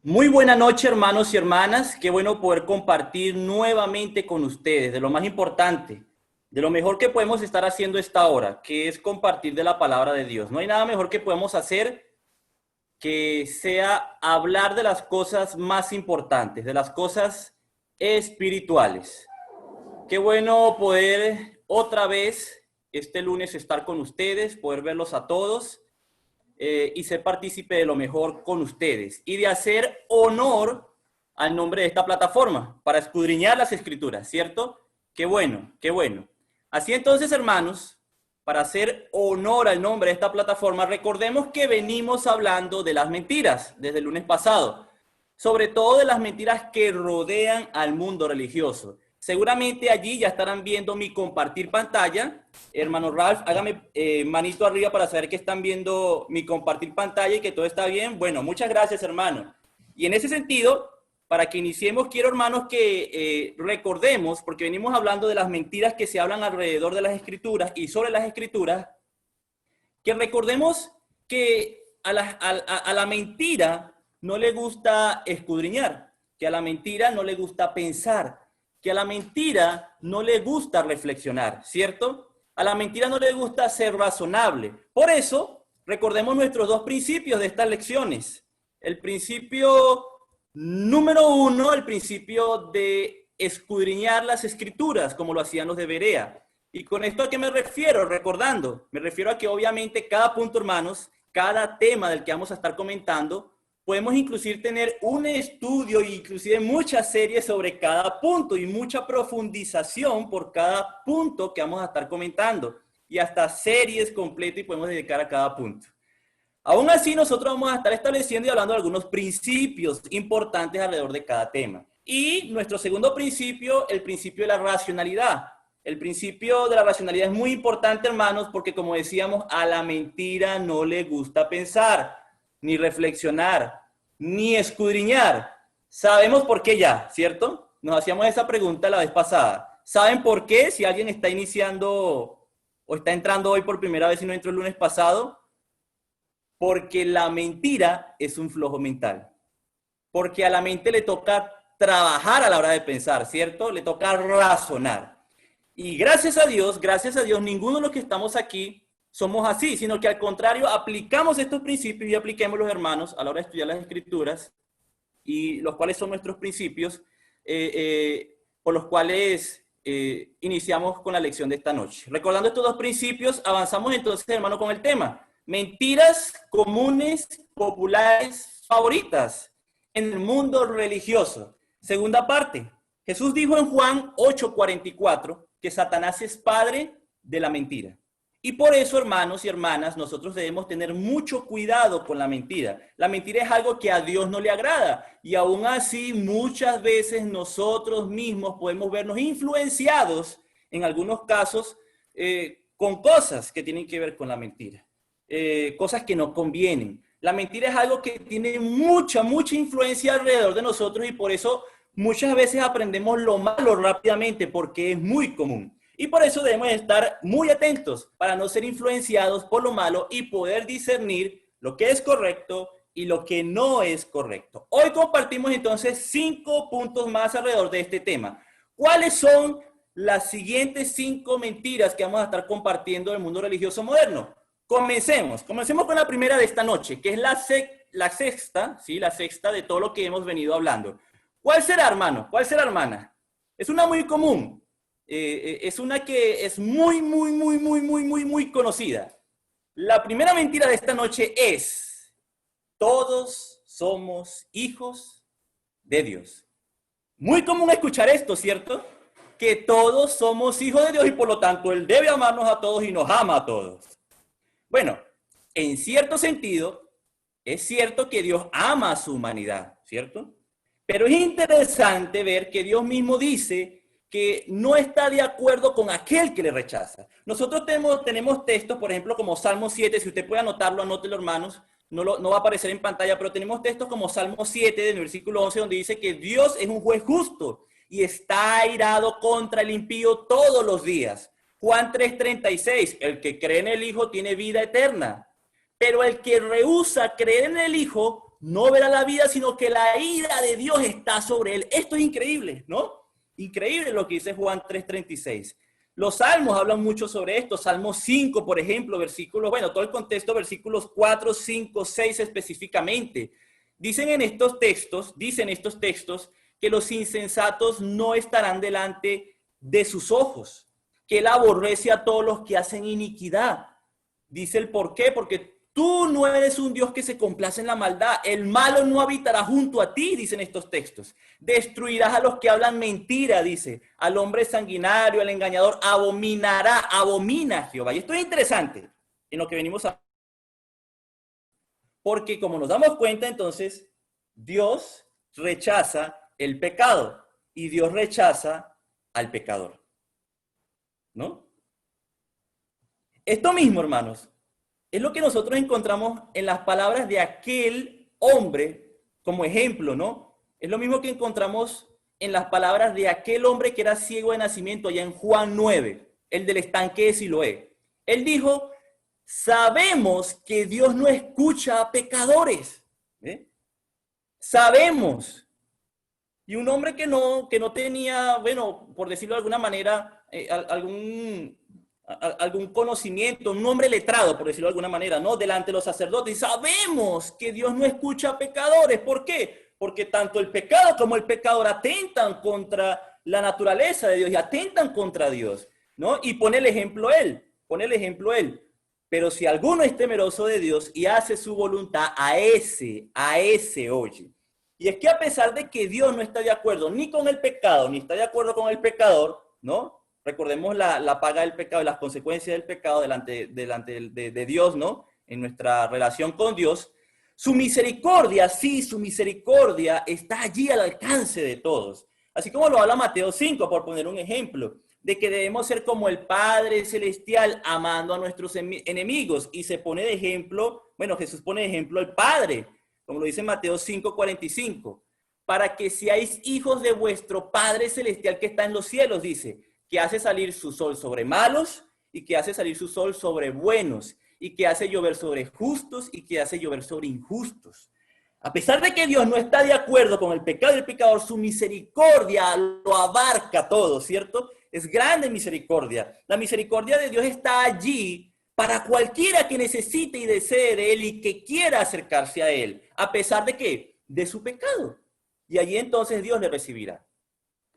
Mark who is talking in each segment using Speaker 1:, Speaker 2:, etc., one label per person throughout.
Speaker 1: Muy buena noche, hermanos y hermanas. Qué bueno poder compartir nuevamente con ustedes de lo más importante, de lo mejor que podemos estar haciendo esta hora, que es compartir de la palabra de Dios. No hay nada mejor que podemos hacer que sea hablar de las cosas más importantes, de las cosas espirituales. Qué bueno poder otra vez este lunes estar con ustedes, poder verlos a todos y ser partícipe de lo mejor con ustedes y de hacer honor al nombre de esta plataforma para escudriñar las escrituras, ¿cierto? Qué bueno, qué bueno. Así entonces, hermanos, para hacer honor al nombre de esta plataforma, recordemos que venimos hablando de las mentiras desde el lunes pasado, sobre todo de las mentiras que rodean al mundo religioso. Seguramente allí ya estarán viendo mi compartir pantalla. Hermano Ralph, hágame manito arriba para saber que están viendo mi compartir pantalla y que todo está bien. Bueno, muchas gracias, hermano. Y en ese sentido, para que iniciemos, quiero, hermanos, que recordemos, porque venimos hablando de las mentiras que se hablan alrededor de las escrituras y sobre las escrituras, que recordemos que a la mentira no le gusta escudriñar, que a la mentira no le gusta pensar, que a la mentira no le gusta reflexionar, ¿cierto? A la mentira no le gusta ser razonable. Por eso, recordemos nuestros dos principios de estas lecciones. El principio número uno, el principio de escudriñar las escrituras, como lo hacían los de Berea. ¿Y con esto a qué me refiero? Recordando, me refiero a que obviamente cada punto, hermanos, cada tema del que vamos a estar comentando, podemos inclusive tener un estudio e inclusive muchas series sobre cada punto y mucha profundización por cada punto que vamos a estar comentando y hasta series completas y podemos dedicar a cada punto. Aún así, nosotros vamos a estar estableciendo y hablando de algunos principios importantes alrededor de cada tema. Y nuestro segundo principio, el principio de la racionalidad. El principio de la racionalidad es muy importante, hermanos, porque como decíamos, a la mentira no le gusta pensar, ni reflexionar, ni escudriñar. Sabemos por qué ya, ¿cierto? Nos hacíamos esa pregunta la vez pasada. ¿Saben por qué? Si alguien está iniciando o está entrando hoy por primera vez y no entró el lunes pasado, porque la mentira es un flojo mental. Porque a la mente le toca trabajar a la hora de pensar, ¿cierto? Le toca razonar. Y gracias a Dios, ninguno de los que estamos aquí somos así, sino que al contrario, aplicamos estos principios y apliquemos los hermanos a la hora de estudiar las escrituras y los cuales son nuestros principios por los cuales iniciamos con la lección de esta noche. Recordando estos dos principios, avanzamos entonces, hermano, con el tema. Mentiras comunes, populares, favoritas en el mundo religioso. Segunda parte. Jesús dijo en Juan 8:44 que Satanás es padre de la mentira. Y por eso, hermanos y hermanas, nosotros debemos tener mucho cuidado con la mentira. La mentira es algo que a Dios no le agrada. Y aún así, muchas veces nosotros mismos podemos vernos influenciados, en algunos casos, con cosas que tienen que ver con la mentira. Cosas que no convienen. La mentira es algo que tiene mucha influencia alrededor de nosotros y por eso muchas veces aprendemos lo malo rápidamente porque es muy común. Y por eso debemos estar muy atentos para no ser influenciados por lo malo y poder discernir lo que es correcto y lo que no es correcto. Hoy compartimos entonces 5 puntos más alrededor de este tema. ¿Cuáles son las siguientes 5 mentiras que vamos a estar compartiendo en el mundo religioso moderno? Comencemos con la primera de esta noche, que es la sexta, ¿sí? La sexta de todo lo que hemos venido hablando. ¿Cuál será, hermano? ¿Cuál será, hermana? Es una muy común. Es una que es muy conocida. La primera mentira de esta noche es: todos somos hijos de Dios. Muy común escuchar esto, ¿cierto? Que todos somos hijos de Dios y por lo tanto Él debe amarnos a todos y nos ama a todos. Bueno, en cierto sentido, es cierto que Dios ama a su humanidad, ¿cierto? Pero es interesante ver que Dios mismo dice que no está de acuerdo con aquel que le rechaza. Nosotros tenemos textos, por ejemplo, como Salmo 7, si usted puede anotarlo, anótelo, hermanos, no va a aparecer en pantalla, pero tenemos textos como Salmo 7, del versículo 11, donde dice que Dios es un juez justo y está airado contra el impío todos los días. Juan 3:36, el que cree en el Hijo tiene vida eterna, pero el que rehúsa creer en el Hijo no verá la vida, sino que la ira de Dios está sobre él. Esto es increíble, ¿no? Increíble lo que dice Juan 3:36. Los salmos hablan mucho sobre esto. Salmo 5, por ejemplo, versículos, bueno, todo el contexto, versículos 4, 5, 6 específicamente. Dicen estos textos, que los insensatos no estarán delante de sus ojos, que él aborrece a todos los que hacen iniquidad. Dice el por qué, porque tú no eres un Dios que se complace en la maldad. El malo no habitará junto a ti, dicen estos textos. Destruirás a los que hablan mentira, dice. Al hombre sanguinario, al engañador, abomina Jehová. Y esto es interesante en lo que venimos a... Porque como nos damos cuenta, entonces, Dios rechaza el pecado y Dios rechaza al pecador, ¿no? Esto mismo, hermanos, es lo que nosotros encontramos en las palabras de aquel hombre como ejemplo, ¿no? Es lo mismo que encontramos en las palabras de aquel hombre que era ciego de nacimiento allá en Juan 9, el del estanque de Siloé. Él dijo, sabemos que Dios no escucha a pecadores. ¿Eh? Sabemos. Y un hombre que no tenía, bueno, por decirlo de alguna manera, algún conocimiento, un hombre letrado, por decirlo de alguna manera, ¿no? Delante de los sacerdotes. Y sabemos que Dios no escucha a pecadores. ¿Por qué? Porque tanto el pecado como el pecador atentan contra la naturaleza de Dios y atentan contra Dios, ¿no? Y pone el ejemplo él. Pero si alguno es temeroso de Dios y hace su voluntad, a ese oye. Y es que a pesar de que Dios no está de acuerdo ni con el pecado, ni está de acuerdo con el pecador, ¿no? Recordemos la paga del pecado y las consecuencias del pecado delante de Dios, ¿no? En nuestra relación con Dios. Su misericordia, sí, su misericordia está allí al alcance de todos. Así como lo habla Mateo 5, por poner un ejemplo, de que debemos ser como el Padre Celestial amando a nuestros enemigos. Y se pone de ejemplo, bueno, Jesús pone de ejemplo al Padre, como lo dice Mateo 5:45, para que seáis hijos de vuestro Padre Celestial que está en los cielos, dice, que hace salir su sol sobre malos y que hace salir su sol sobre buenos y que hace llover sobre justos y que hace llover sobre injustos. A pesar de que Dios no está de acuerdo con el pecado y el pecador, su misericordia lo abarca todo, ¿cierto? Es grande misericordia. La misericordia de Dios está allí para cualquiera que necesite y desee de Él y que quiera acercarse a Él, a pesar de ¿qué? De su pecado. Y allí entonces Dios le recibirá.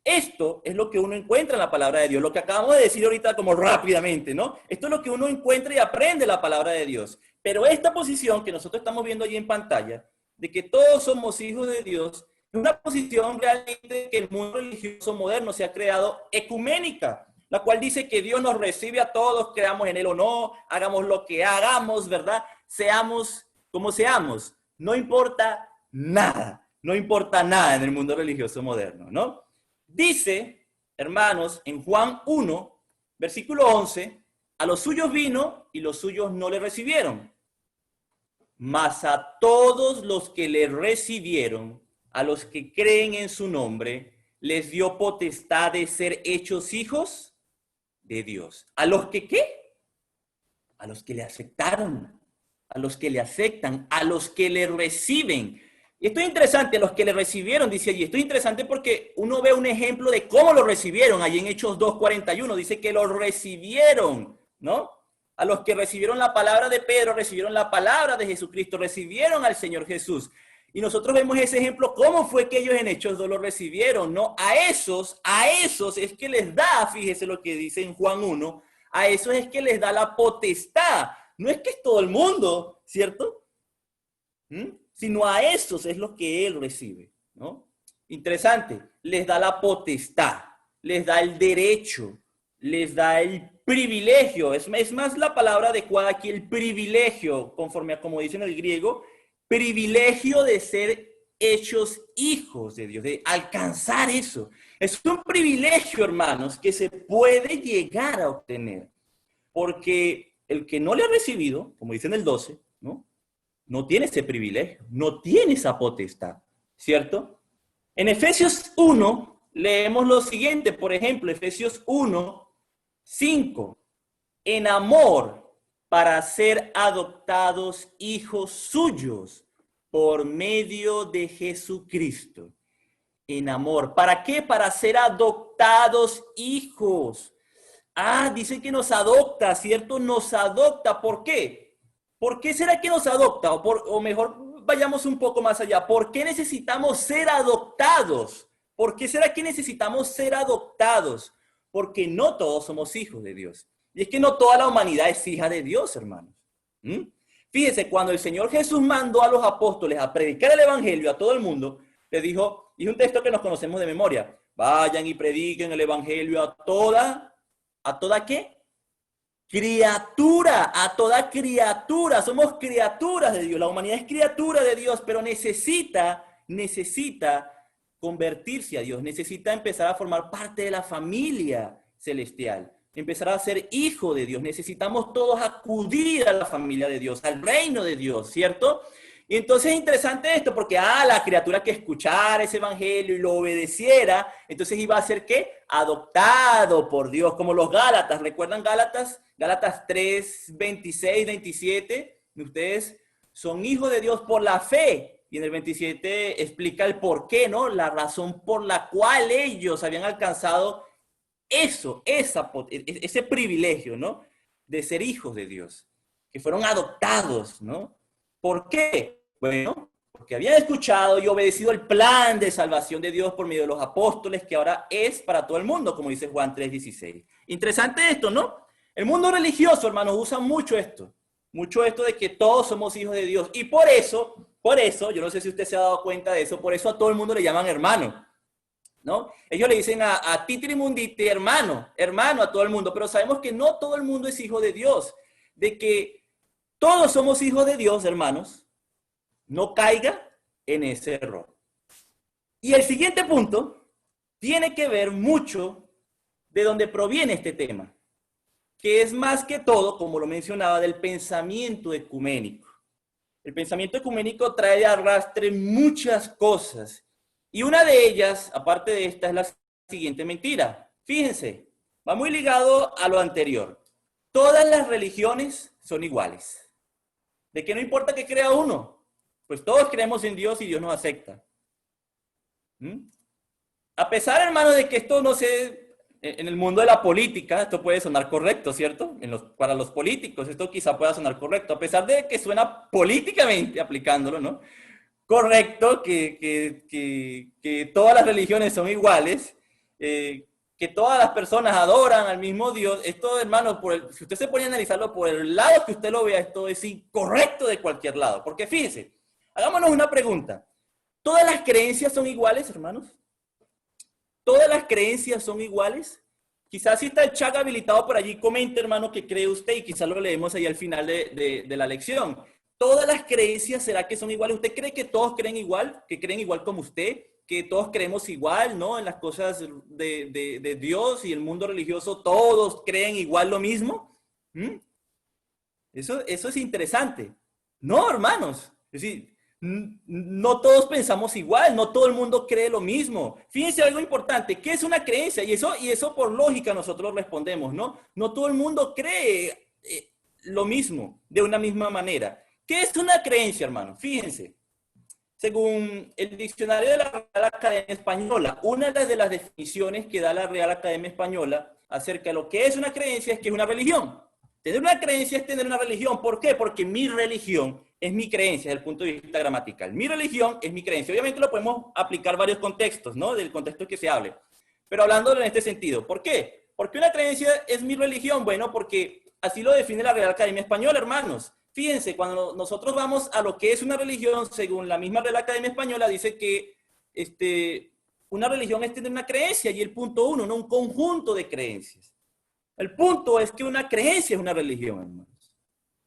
Speaker 1: Esto es lo que uno encuentra en la palabra de Dios, lo que acabamos de decir ahorita como rápidamente, ¿no? Esto es lo que uno encuentra y aprende la palabra de Dios. Pero esta posición que nosotros estamos viendo allí en pantalla, de que todos somos hijos de Dios, es una posición realmente que el mundo religioso moderno se ha creado ecuménica, la cual dice que Dios nos recibe a todos, creamos en Él o no, hagamos lo que hagamos, ¿verdad? Seamos como seamos, no importa nada en el mundo religioso moderno, ¿no? Dice, hermanos, en Juan 1, versículo 11, a los suyos vino y los suyos no le recibieron. Mas a todos los que le recibieron, a los que creen en su nombre, les dio potestad de ser hechos hijos de Dios. ¿A los que qué? A los que le aceptaron, a los que le aceptan, a los que le reciben. Y esto es interesante, los que le recibieron, dice allí. Esto es interesante porque uno ve un ejemplo de cómo lo recibieron. Allí en Hechos 2:41 dice que lo recibieron, ¿no? A los que recibieron la palabra de Pedro, recibieron la palabra de Jesucristo, recibieron al Señor Jesús. Y nosotros vemos ese ejemplo, cómo fue que ellos en Hechos 2 lo recibieron, ¿no? A esos es que les da, fíjese lo que dice en Juan 1, a esos es que les da la potestad. No es que es todo el mundo, ¿cierto? Sino a esos es lo que él recibe, ¿no? Interesante, les da la potestad, les da el derecho, les da el privilegio, es más la palabra adecuada aquí, el privilegio, conforme a como dice en el griego, privilegio de ser hechos hijos de Dios, de alcanzar eso. Es un privilegio, hermanos, que se puede llegar a obtener, porque el que no le ha recibido, como dice en el 12, ¿no? No tiene ese privilegio, no tiene esa potestad, ¿cierto? En Efesios 1 leemos lo siguiente, por ejemplo, Efesios 1:5, en amor para ser adoptados hijos suyos por medio de Jesucristo, en amor. ¿Para qué? Para ser adoptados hijos. Ah, dice que nos adopta, ¿cierto? Nos adopta. ¿Por qué? ¿Por qué será que nos adopta? O mejor, vayamos un poco más allá. ¿Por qué necesitamos ser adoptados? ¿Por qué será que necesitamos ser adoptados? Porque no todos somos hijos de Dios. Y es que no toda la humanidad es hija de Dios, hermanos. Fíjense, cuando el Señor Jesús mandó a los apóstoles a predicar el evangelio a todo el mundo, les dijo, y es un texto que nos conocemos de memoria, vayan y prediquen el evangelio ¿a toda qué? Criatura, a toda criatura. Somos criaturas de Dios. La humanidad es criatura de Dios, pero necesita convertirse a Dios. Necesita empezar a formar parte de la familia celestial. Empezar a ser hijo de Dios. Necesitamos todos acudir a la familia de Dios, al reino de Dios, ¿cierto? Y entonces es interesante esto, porque la criatura que escuchara ese evangelio y lo obedeciera, entonces iba a ser ¿qué? Adoptado por Dios, como los Gálatas. ¿Recuerdan Gálatas? Gálatas 3, 26, 27. Ustedes son hijos de Dios por la fe. Y en el 27 explica el por qué, ¿no? La razón por la cual ellos habían alcanzado ese privilegio, ¿no? De ser hijos de Dios, que fueron adoptados, ¿no? ¿Por qué? Bueno, porque habían escuchado y obedecido el plan de salvación de Dios por medio de los apóstoles, que ahora es para todo el mundo, como dice Juan 3:16. Interesante esto, ¿no? El mundo religioso, hermanos, usa mucho esto de que todos somos hijos de Dios. Y por eso, yo no sé si usted se ha dado cuenta de eso, por eso a todo el mundo le llaman hermano, ¿no? Ellos le dicen a Titrimundite, hermano a todo el mundo, pero sabemos que no todo el mundo es hijo de Dios, de que todos somos hijos de Dios, hermanos. No caiga en ese error. Y el siguiente punto tiene que ver mucho de dónde proviene este tema, que es más que todo, como lo mencionaba, del pensamiento ecuménico. El pensamiento ecuménico trae de arrastre muchas cosas. Y una de ellas, aparte de esta, es la siguiente mentira. Fíjense, va muy ligado a lo anterior. Todas las religiones son iguales. ¿De qué no importa que crea uno? Pues todos creemos en Dios y Dios nos acepta. A pesar, hermano, de que esto no sé, en el mundo de la política, esto puede sonar correcto, ¿cierto? Para los políticos esto quizá pueda sonar correcto, a pesar de que suena políticamente, aplicándolo, ¿no? Correcto, que todas las religiones son iguales, que todas las personas adoran al mismo Dios. Esto, hermano, si usted se pone a analizarlo por el lado que usted lo vea, esto es incorrecto de cualquier lado. Porque fíjense, hagámonos una pregunta. ¿Todas las creencias son iguales, hermanos? ¿Todas las creencias son iguales? Quizás si está el chat habilitado por allí, comente, hermano, qué cree usted y quizás lo leemos ahí al final de la lección. ¿Todas las creencias será que son iguales? ¿Usted cree que todos creen igual? ¿Que creen igual como usted? ¿Que todos creemos igual, no? En las cosas de Dios y el mundo religioso, ¿todos creen igual lo mismo? Eso es interesante. No, hermanos. Es decir, no todos pensamos igual, no todo el mundo cree lo mismo. Fíjense algo importante, ¿qué es una creencia? Y eso por lógica nosotros respondemos, ¿no? No todo el mundo cree lo mismo, de una misma manera. ¿Qué es una creencia, hermano? Fíjense. Según el diccionario de la Real Academia Española, una de las definiciones que da la Real Academia Española acerca de lo que es una creencia es que es una religión. Tener una creencia es tener una religión. ¿Por qué? Porque mi religión es mi creencia desde el punto de vista gramatical. Mi religión es mi creencia. Obviamente lo podemos aplicar varios contextos, ¿no? Del contexto que se hable. Pero hablándolo en este sentido. ¿Por qué? Porque una creencia es mi religión. Bueno, porque así lo define la Real Academia Española, hermanos. Fíjense, cuando nosotros vamos a lo que es una religión, según la misma Real Academia Española, dice que una religión es tener una creencia, y el punto 1, no un conjunto de creencias. El punto es que una creencia es una religión, hermanos.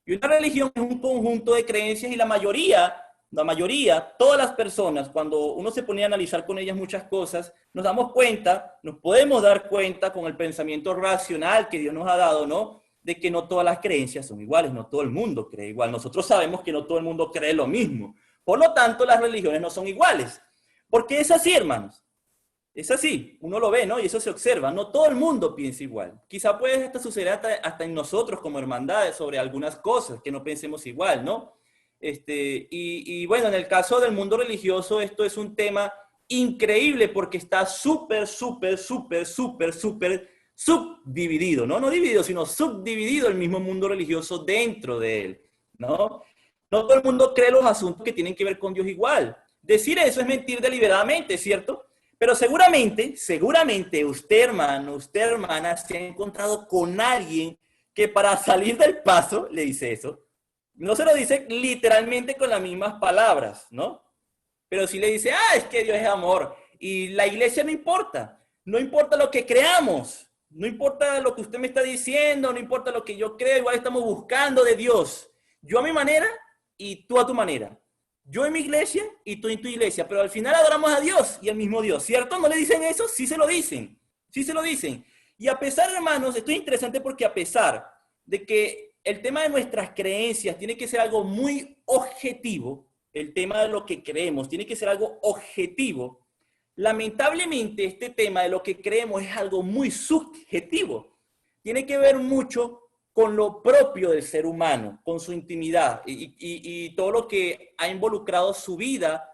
Speaker 1: Y una religión es un conjunto de creencias, y la mayoría, todas las personas, cuando uno se pone a analizar con ellas muchas cosas, nos podemos dar cuenta con el pensamiento racional que Dios nos ha dado, ¿no? De que no todas las creencias son iguales, no todo el mundo cree igual. Nosotros sabemos que no todo el mundo cree lo mismo. Por lo tanto, las religiones no son iguales. Porque es así, hermanos. Es así, uno lo ve, ¿no? Y eso se observa. No todo el mundo piensa igual. Quizá puede suceder hasta en nosotros como hermandades sobre algunas cosas que no pensemos igual, ¿no? Y bueno, en el caso del mundo religioso, esto es un tema increíble porque está súper subdividido, ¿no? No dividido, sino subdividido el mismo mundo religioso dentro de él, ¿no? No todo el mundo cree los asuntos que tienen que ver con Dios igual. Decir eso es mentir deliberadamente, ¿cierto? Pero seguramente usted, hermano, usted, hermana, se ha encontrado con alguien que para salir del paso le dice eso. No se lo dice literalmente con las mismas palabras, ¿no? Pero sí le dice, es que Dios es amor. Y la iglesia no importa. No importa lo que creamos. No importa lo que usted me está diciendo. No importa lo que yo creo. Igual estamos buscando de Dios. Yo a mi manera y tú a tu manera. Yo en mi iglesia y tú en tu iglesia. Pero al final adoramos a Dios y al mismo Dios. ¿Cierto? ¿No le dicen eso? Sí se lo dicen. Sí se lo dicen. Y a pesar, hermanos, esto es interesante porque a pesar de que el tema de nuestras creencias tiene que ser algo muy objetivo, el tema de lo que creemos tiene que ser algo objetivo. Lamentablemente, este tema de lo que creemos es algo muy subjetivo. Tiene que ver mucho con lo propio del ser humano, con su intimidad y todo lo que ha involucrado su vida,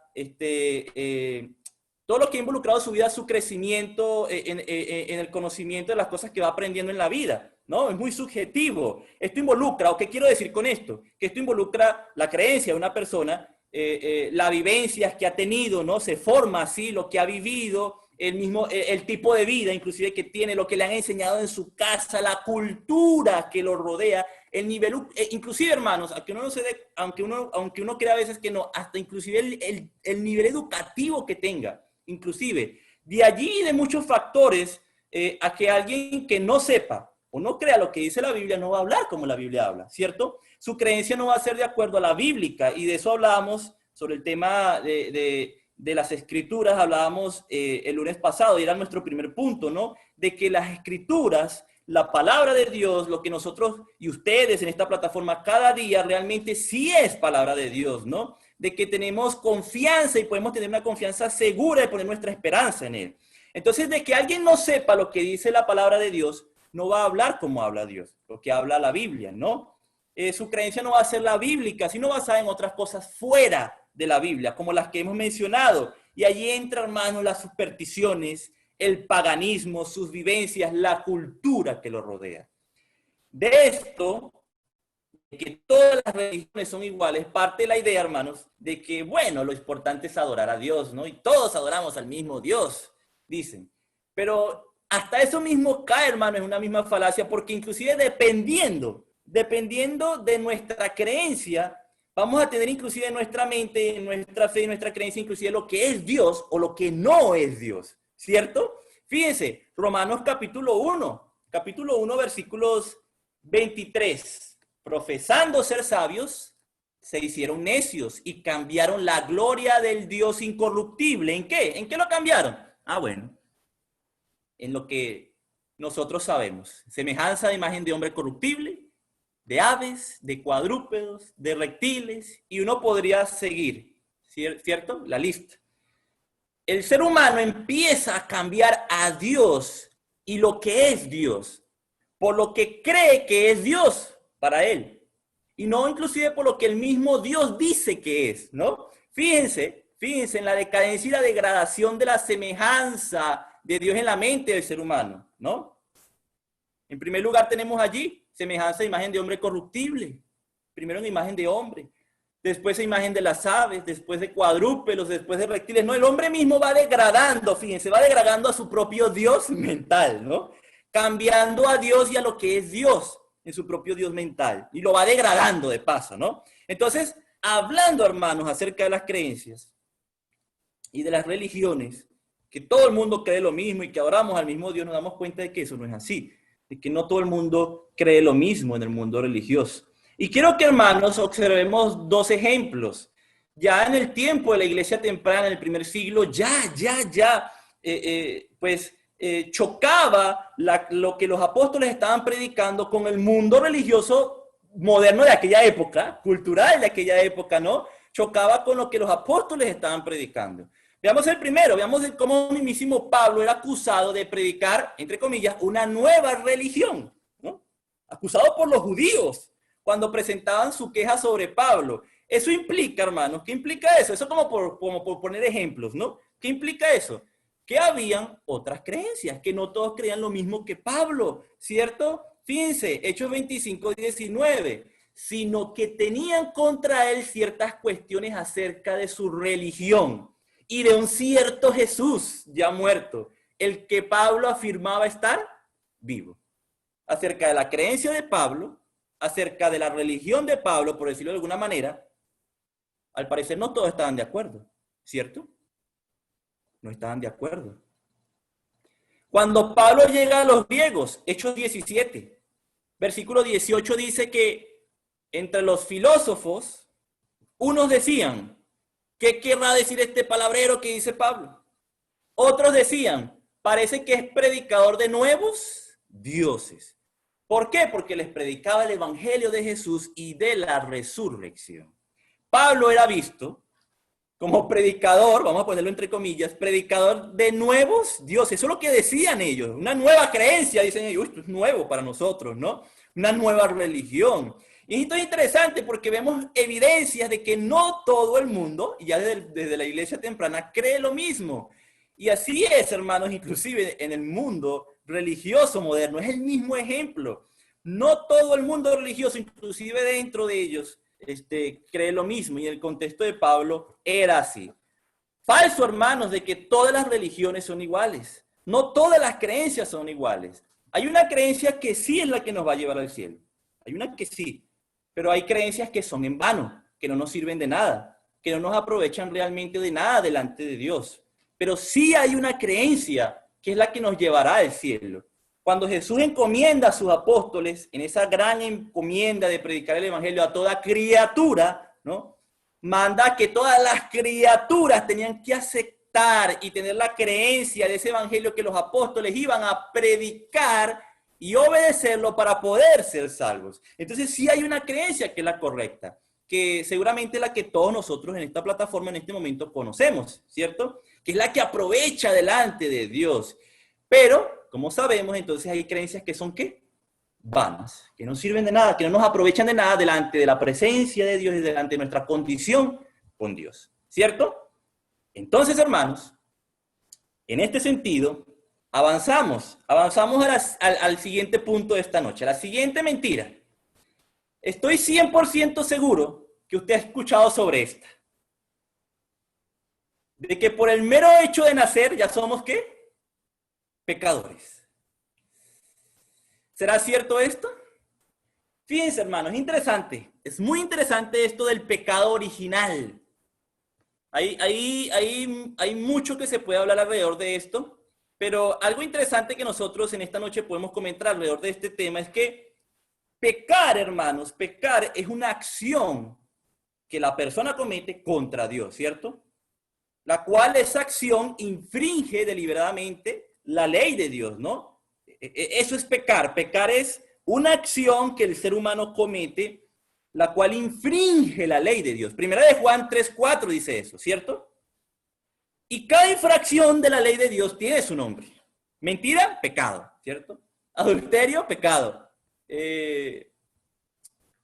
Speaker 1: todo lo que ha involucrado su vida, su crecimiento en el conocimiento de las cosas que va aprendiendo en la vida. ¿No? Es muy subjetivo. Esto involucra, ¿o qué quiero decir con esto? Que esto involucra la creencia de una persona, las vivencias que ha tenido, ¿no? Se forma así lo que ha vivido, el tipo de vida inclusive que tiene, lo que le han enseñado en su casa, la cultura que lo rodea, el nivel, inclusive hermanos, aunque uno crea a veces que no, hasta inclusive el nivel educativo que tenga, inclusive, de allí y de muchos factores, a que alguien que no sepa, o no crea lo que dice la Biblia, no va a hablar como la Biblia habla, ¿cierto? Su creencia no va a ser de acuerdo a la bíblica, y de eso hablábamos sobre el tema de las escrituras, hablábamos el lunes pasado, y era nuestro primer punto, ¿no? De que las escrituras, la palabra de Dios, lo que nosotros y ustedes en esta plataforma cada día realmente sí es palabra de Dios, ¿no? De que tenemos confianza y podemos tener una confianza segura de poner nuestra esperanza en Él. Entonces, de que alguien no sepa lo que dice la palabra de Dios, no va a hablar como habla Dios, lo que habla la Biblia, ¿no? Su creencia no va a ser la bíblica, sino basada en otras cosas fuera de la Biblia, como las que hemos mencionado. Y allí entra, hermano, las supersticiones, el paganismo, sus vivencias, la cultura que lo rodea. De esto, de que todas las religiones son iguales, parte la idea, hermanos, de que, bueno, lo importante es adorar a Dios, ¿no? Y todos adoramos al mismo Dios, dicen. Pero hasta eso mismo cae, hermano, en una misma falacia, porque inclusive dependiendo de nuestra creencia, vamos a tener inclusive en nuestra mente, en nuestra fe, en nuestra creencia, inclusive lo que es Dios o lo que no es Dios, ¿cierto? Fíjense, Romanos capítulo 1, versículos 23. Profesando ser sabios, se hicieron necios y cambiaron la gloria del Dios incorruptible. ¿En qué? ¿En qué lo cambiaron? Bueno, en lo que nosotros sabemos. Semejanza de imagen de hombre corruptible, de aves, de cuadrúpedos, de reptiles, y uno podría seguir, ¿cierto? La lista. El ser humano empieza a cambiar a Dios y lo que es Dios, por lo que cree que es Dios para él, y no inclusive por lo que el mismo Dios dice que es, ¿no? Fíjense en la decadencia y la degradación de la semejanza de Dios en la mente del ser humano, ¿no? En primer lugar tenemos allí semejanza de imagen de hombre corruptible, primero en imagen de hombre, después en imagen de las aves, después de cuadrúpedos, después de reptiles. No, el hombre mismo va degradando, fíjense, va degradando a su propio Dios mental, ¿no? Cambiando a Dios y a lo que es Dios en su propio Dios mental. Y lo va degradando de paso, ¿no? Entonces, hablando, hermanos, acerca de las creencias y de las religiones, que todo el mundo cree lo mismo y que adoramos al mismo Dios, nos damos cuenta de que eso no es así, de que no todo el mundo cree lo mismo en el mundo religioso. Y quiero que, hermanos, observemos dos ejemplos. Ya en el tiempo de la iglesia temprana, en el primer siglo, chocaba lo que los apóstoles estaban predicando con el mundo religioso moderno de aquella época, cultural de aquella época, ¿no? Chocaba con lo que los apóstoles estaban predicando. Veamos el primero, veamos cómo el mismísimo Pablo era acusado de predicar, entre comillas, una nueva religión, ¿no? Acusado por los judíos cuando presentaban su queja sobre Pablo. Eso implica, hermanos, ¿qué implica eso? Eso como por poner ejemplos, ¿no? ¿Qué implica eso? Que habían otras creencias, que no todos creían lo mismo que Pablo, ¿cierto? Fíjense, Hechos 25:19, sino que tenían contra él ciertas cuestiones acerca de su religión y de un cierto Jesús ya muerto, el que Pablo afirmaba estar vivo. Acerca de la creencia de Pablo, acerca de la religión de Pablo, por decirlo de alguna manera, al parecer no todos estaban de acuerdo, ¿cierto? No estaban de acuerdo. Cuando Pablo llega a los griegos, Hechos 17, versículo 18 dice que entre los filósofos, unos decían, ¿qué querrá decir este palabrero que dice Pablo? Otros decían, parece que es predicador de nuevos dioses. ¿Por qué? Porque les predicaba el evangelio de Jesús y de la resurrección. Pablo era visto como predicador, vamos a ponerlo entre comillas, predicador de nuevos dioses. Eso es lo que decían ellos, una nueva creencia, dicen ellos, esto es nuevo para nosotros, ¿no? Una nueva religión. Y esto es interesante porque vemos evidencias de que no todo el mundo, y ya desde la iglesia temprana, cree lo mismo. Y así es, hermanos, inclusive en el mundo religioso moderno, es el mismo ejemplo. No todo el mundo religioso, inclusive dentro de ellos, cree lo mismo, y el contexto de Pablo era así. Falso, hermanos, de que todas las religiones son iguales. No todas las creencias son iguales. Hay una creencia que sí es la que nos va a llevar al cielo. Hay una que sí, pero hay creencias que son en vano, que no nos sirven de nada, que no nos aprovechan realmente de nada delante de Dios. Pero sí hay una creencia que es la que nos llevará al cielo. Cuando Jesús encomienda a sus apóstoles en esa gran encomienda de predicar el evangelio a toda criatura, ¿no? Manda que todas las criaturas tenían que aceptar y tener la creencia de ese evangelio que los apóstoles iban a predicar y obedecerlo para poder ser salvos. Entonces sí hay una creencia que es la correcta, que seguramente es la que todos nosotros en esta plataforma en este momento conocemos, ¿cierto? Que es la que aprovecha delante de Dios. Pero como sabemos, entonces hay creencias que son ¿qué? Vanas, que no sirven de nada, que no nos aprovechan de nada delante de la presencia de Dios y delante de nuestra condición con Dios, ¿cierto? Entonces, hermanos, en este sentido, avanzamos al siguiente punto de esta noche, a la siguiente mentira. Estoy 100% seguro que usted ha escuchado sobre esta. De que por el mero hecho de nacer ya somos ¿qué? Pecadores. ¿Será cierto esto? Fíjense, hermanos, es interesante. Es muy interesante esto del pecado original. Hay mucho que se puede hablar alrededor de esto, pero algo interesante que nosotros en esta noche podemos comentar alrededor de este tema es que pecar, hermanos, pecar es una acción que la persona comete contra Dios, ¿cierto? La cual esa acción infringe deliberadamente la ley de Dios, ¿no? Eso es pecar. Pecar es una acción que el ser humano comete, la cual infringe la ley de Dios. Primera de Juan 3:4 dice eso, ¿cierto? Y cada infracción de la ley de Dios tiene su nombre. Mentira, pecado, ¿cierto? Adulterio, pecado.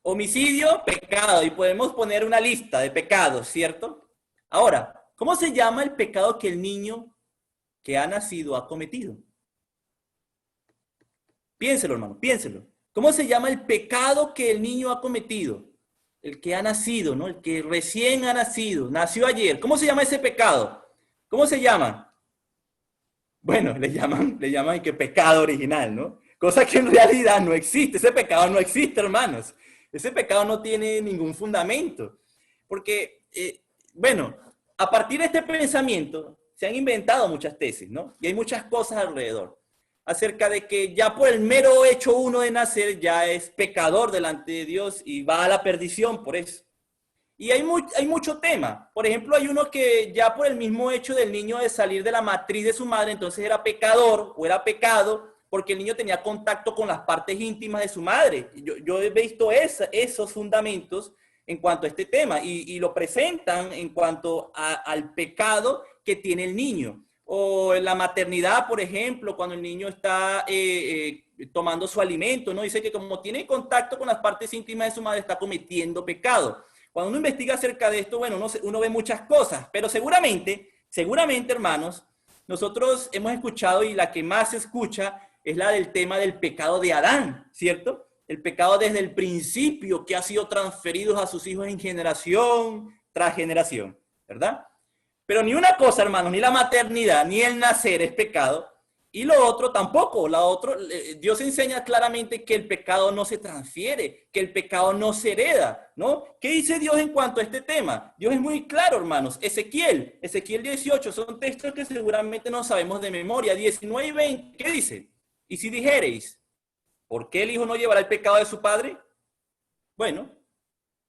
Speaker 1: Homicidio, pecado. Y podemos poner una lista de pecados, ¿cierto? Ahora, ¿cómo se llama el pecado que el niño que ha nacido ha cometido? Piénselo, hermano, piénselo. ¿Cómo se llama el pecado que el niño ha cometido? El que ha nacido, ¿no? El que recién ha nacido, nació ayer. ¿Cómo se llama ese pecado? ¿Cómo se llama? Bueno, le llaman que pecado original, ¿no? Cosa que en realidad no existe. Ese pecado no existe, hermanos. Ese pecado no tiene ningún fundamento. Porque, bueno, a partir de este pensamiento se han inventado muchas tesis, ¿no? Y hay muchas cosas alrededor. Acerca de que ya por el mero hecho uno de nacer ya es pecador delante de Dios y va a la perdición por eso. Y hay mucho tema. Por ejemplo, hay uno que ya por el mismo hecho del niño de salir de la matriz de su madre, entonces era pecador o era pecado porque el niño tenía contacto con las partes íntimas de su madre. Yo he visto esos fundamentos en cuanto a este tema y lo presentan en cuanto al pecado que tiene el niño. O la maternidad, por ejemplo, cuando el niño está tomando su alimento, ¿no? Dice que como tiene contacto con las partes íntimas de su madre, está cometiendo pecado. Cuando uno investiga acerca de esto, bueno, uno ve muchas cosas, pero seguramente, hermanos, nosotros hemos escuchado y la que más se escucha es la del tema del pecado de Adán, ¿cierto? El pecado desde el principio que ha sido transferido a sus hijos en generación tras generación, ¿verdad? Pero ni una cosa, hermanos, ni la maternidad, ni el nacer es pecado. Y lo otro tampoco. Dios enseña claramente que el pecado no se transfiere, que el pecado no se hereda, ¿no? ¿Qué dice Dios en cuanto a este tema? Dios es muy claro, hermanos. Ezequiel 18, son textos que seguramente no sabemos de memoria. 19 y 20, ¿qué dice? Y si dijereis, ¿por qué el hijo no llevará el pecado de su padre? Bueno,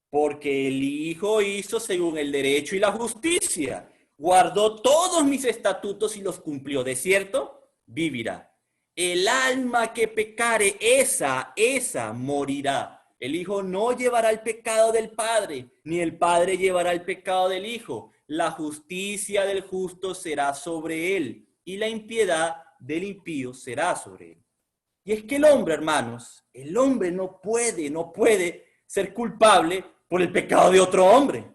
Speaker 1: porque el hijo hizo según el derecho y la justicia. Guardó todos mis estatutos y los cumplió. De cierto, vivirá. El alma que pecare, esa morirá. El hijo no llevará el pecado del padre, ni el padre llevará el pecado del hijo. La justicia del justo será sobre él, y la impiedad del impío será sobre él. Y es que el hombre, hermanos, el hombre no puede ser culpable por el pecado de otro hombre.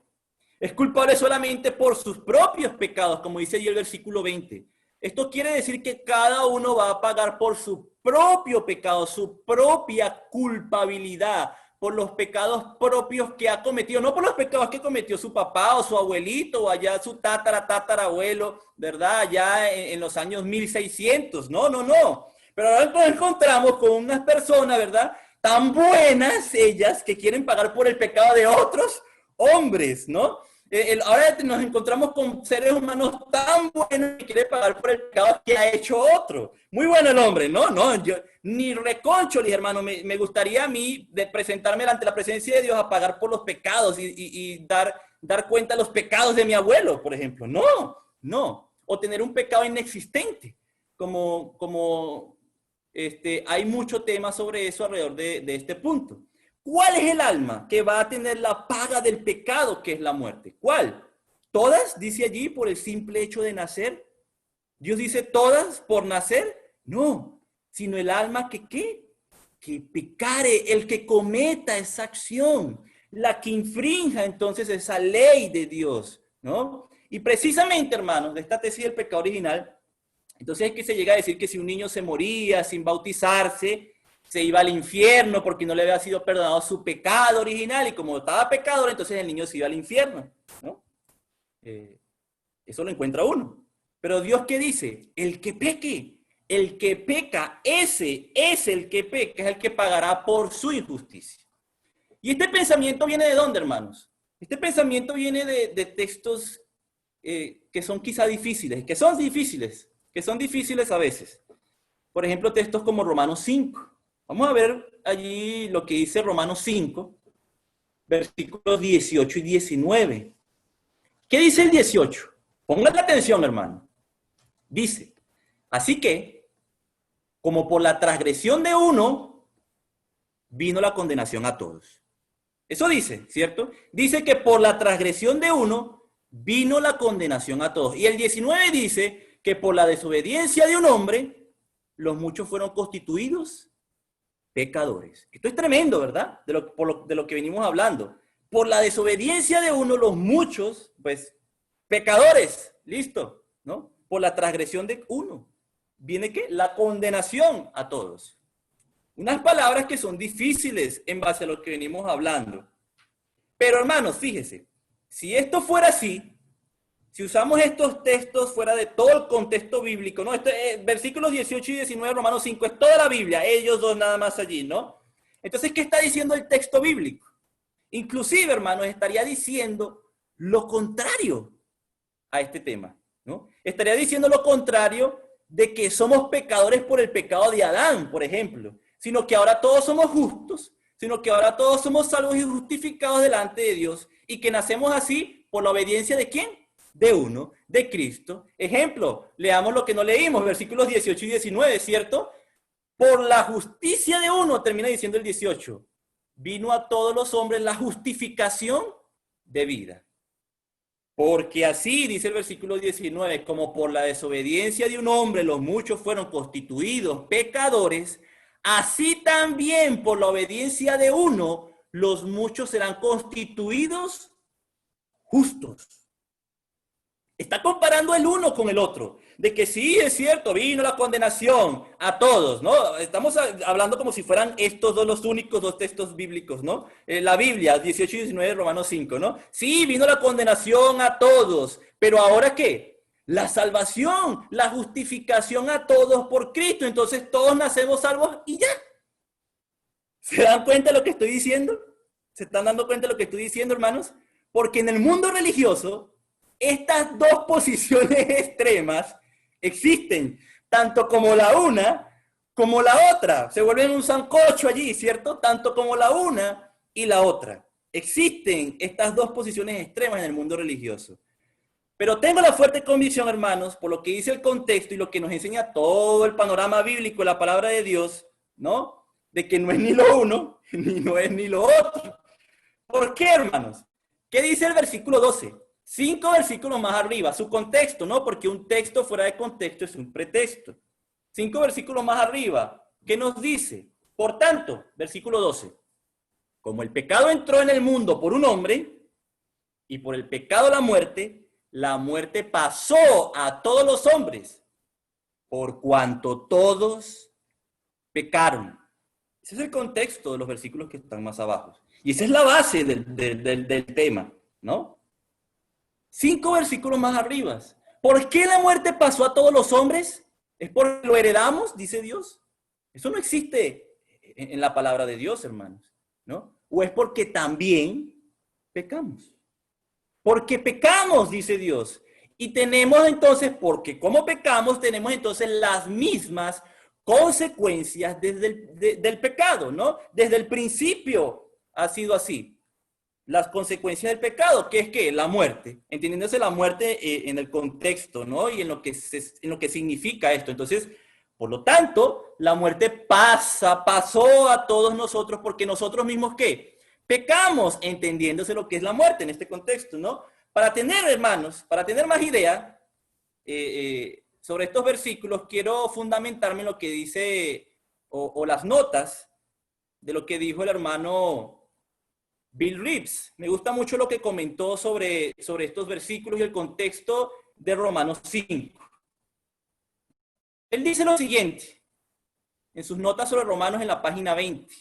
Speaker 1: Es culpable solamente por sus propios pecados, como dice allí el versículo 20. Esto quiere decir que cada uno va a pagar por su propio pecado, su propia culpabilidad, por los pecados propios que ha cometido, no por los pecados que cometió su papá o su abuelito o allá su tatarabuelo, ¿verdad? Allá en los años 1600. No. Pero ahora nos encontramos con unas personas, ¿verdad? Tan buenas ellas que quieren pagar por el pecado de otros hombres, ¿no? Ahora nos encontramos con seres humanos tan buenos que quieren pagar por el pecado que ha hecho otro. Muy bueno el hombre, ¿no? Yo ni reconcho, hermano, me gustaría a mí de presentarme ante la presencia de Dios a pagar por los pecados y dar cuenta de los pecados de mi abuelo, por ejemplo. No. O tener un pecado inexistente, hay mucho tema sobre eso alrededor de este punto. ¿Cuál es el alma que va a tener la paga del pecado, que es la muerte? ¿Cuál? ¿Todas? Dice allí por el simple hecho de nacer. Dios dice todas por nacer. No, sino el alma que ¿qué? Que pecare, el que cometa esa acción, la que infrinja entonces esa ley de Dios, ¿no? Y precisamente, hermanos, de esta tesis del pecado original, entonces es que se llega a decir que si un niño se moría sin bautizarse, se iba al infierno porque no le había sido perdonado su pecado original, y como estaba pecador, entonces el niño se iba al infierno, ¿no? Eso lo encuentra uno. Pero Dios, ¿qué dice? El que peque, el que peca, ese es el que peca, es el que pagará por su injusticia. ¿Y este pensamiento viene de dónde, hermanos? Este pensamiento viene de textos que son quizá difíciles, que son difíciles a veces. Por ejemplo, textos como Romanos 5. Vamos a ver allí lo que dice Romanos 5, versículos 18 y 19. ¿Qué dice el 18? Pongan atención, hermano. Dice, así que, como por la transgresión de uno, vino la condenación a todos. Eso dice, ¿cierto? Dice que por la transgresión de uno, vino la condenación a todos. Y el 19 dice que por la desobediencia de un hombre, los muchos fueron constituidos pecadores. Esto es tremendo, ¿verdad? De lo que venimos hablando. Por la desobediencia de uno, los muchos, pues, pecadores. Listo, ¿no? Por la transgresión de uno. ¿Viene qué? La condenación a todos. Unas palabras que son difíciles en base a lo que venimos hablando. Pero, hermanos, fíjese, si esto fuera así, si usamos estos textos fuera de todo el contexto bíblico, ¿no? Versículos 18 y 19 de Romanos 5 es toda la Biblia, ellos dos nada más allí, ¿no? Entonces, ¿qué está diciendo el texto bíblico? Inclusive, hermanos, estaría diciendo lo contrario a este tema, ¿no? Estaría diciendo lo contrario de que somos pecadores por el pecado de Adán, por ejemplo, sino que ahora todos somos justos, sino que ahora todos somos salvos y justificados delante de Dios, y que nacemos así por la obediencia ¿de quién? De uno, de Cristo. Ejemplo, leamos lo que no leímos, versículos 18 y 19, ¿cierto? Por la justicia de uno, termina diciendo el 18, vino a todos los hombres la justificación de vida. Porque así, dice el versículo 19, como por la desobediencia de un hombre los muchos fueron constituidos pecadores, así también por la obediencia de uno los muchos serán constituidos justos. Está comparando el uno con el otro, de que sí, es cierto, vino la condenación a todos, ¿no? Estamos hablando como si fueran estos dos los únicos dos textos bíblicos, ¿no? La Biblia, 18 y 19, Romanos 5, ¿no? Sí, vino la condenación a todos, pero ¿ahora qué? La salvación, la justificación a todos por Cristo, entonces todos nacemos salvos y ya. ¿Se dan cuenta de lo que estoy diciendo? ¿Se están dando cuenta de lo que estoy diciendo, hermanos? Porque en el mundo religioso, estas dos posiciones extremas existen, tanto como la una como la otra. Se vuelven un sancocho allí, ¿cierto? Tanto como la una y la otra. Existen estas dos posiciones extremas en el mundo religioso. Pero tengo la fuerte convicción, hermanos, por lo que dice el contexto y lo que nos enseña todo el panorama bíblico de la palabra de Dios, ¿no? De que no es ni lo uno, ni no es ni lo otro. ¿Por qué, hermanos? ¿Qué dice el versículo 12? 5 versículos más arriba, su contexto, ¿no? Porque un texto fuera de contexto es un pretexto. 5 versículos más arriba, ¿qué nos dice? Por tanto, versículo 12, como el pecado entró en el mundo por un hombre, y por el pecado la muerte pasó a todos los hombres, por cuanto todos pecaron. Ese es el contexto de los versículos que están más abajo. Y esa es la base del tema, ¿no? 5 versículos más arriba. ¿Por qué la muerte pasó a todos los hombres? ¿Es porque lo heredamos, dice Dios? Eso no existe en la palabra de Dios, hermanos, ¿no? ¿O es porque también pecamos? Porque pecamos, dice Dios. Y tenemos entonces, porque como pecamos, tenemos entonces las mismas consecuencias del pecado, ¿no? Desde el principio ha sido así. Las consecuencias del pecado, que es que la muerte, entendiéndose la muerte en el contexto, ¿no? Y en lo que significa esto. Entonces, por lo tanto, la muerte pasó a todos nosotros porque nosotros mismos, ¿qué? Pecamos, entendiéndose lo que es la muerte en este contexto, ¿no? Para tener, hermanos, para tener más idea sobre estos versículos, quiero fundamentarme en lo que dice, o las notas de lo que dijo el hermano Bill Reeves. Me gusta mucho lo que comentó sobre estos versículos y el contexto de Romanos 5. Él dice lo siguiente, en sus notas sobre Romanos en la página 20.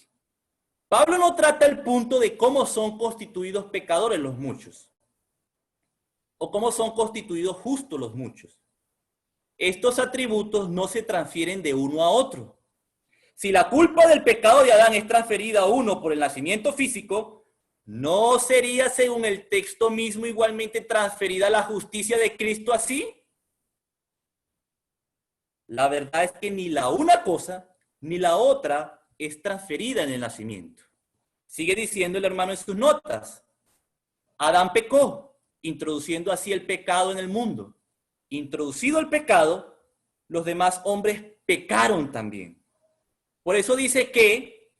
Speaker 1: Pablo no trata el punto de cómo son constituidos pecadores los muchos, o cómo son constituidos justos los muchos. Estos atributos no se transfieren de uno a otro. Si la culpa del pecado de Adán es transferida a uno por el nacimiento físico, ¿no sería, según el texto mismo, igualmente transferida la justicia de Cristo así? La verdad es que ni la una cosa ni la otra es transferida en el nacimiento. Sigue diciendo el hermano en sus notas. Adán pecó, introduciendo así el pecado en el mundo. Introducido el pecado, los demás hombres pecaron también. Por eso dice que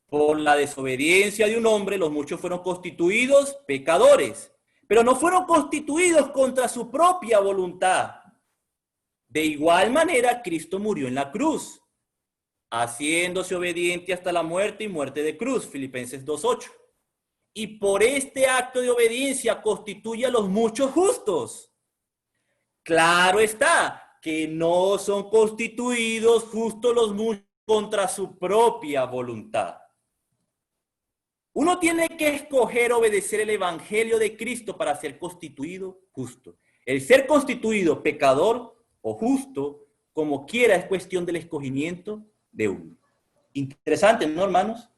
Speaker 1: por la desobediencia de un hombre, los muchos fueron constituidos pecadores, pero no fueron constituidos contra su propia voluntad. De igual manera, Cristo murió en la cruz, haciéndose obediente hasta la muerte y muerte de cruz, Filipenses 2:8. Y por este acto de obediencia constituye a los muchos justos. Claro está que no son constituidos justos los muchos contra su propia voluntad. Uno tiene que escoger obedecer el evangelio de Cristo para ser constituido justo. El ser constituido pecador o justo, como quiera, es cuestión del escogimiento de uno. Interesante, ¿no, hermanos?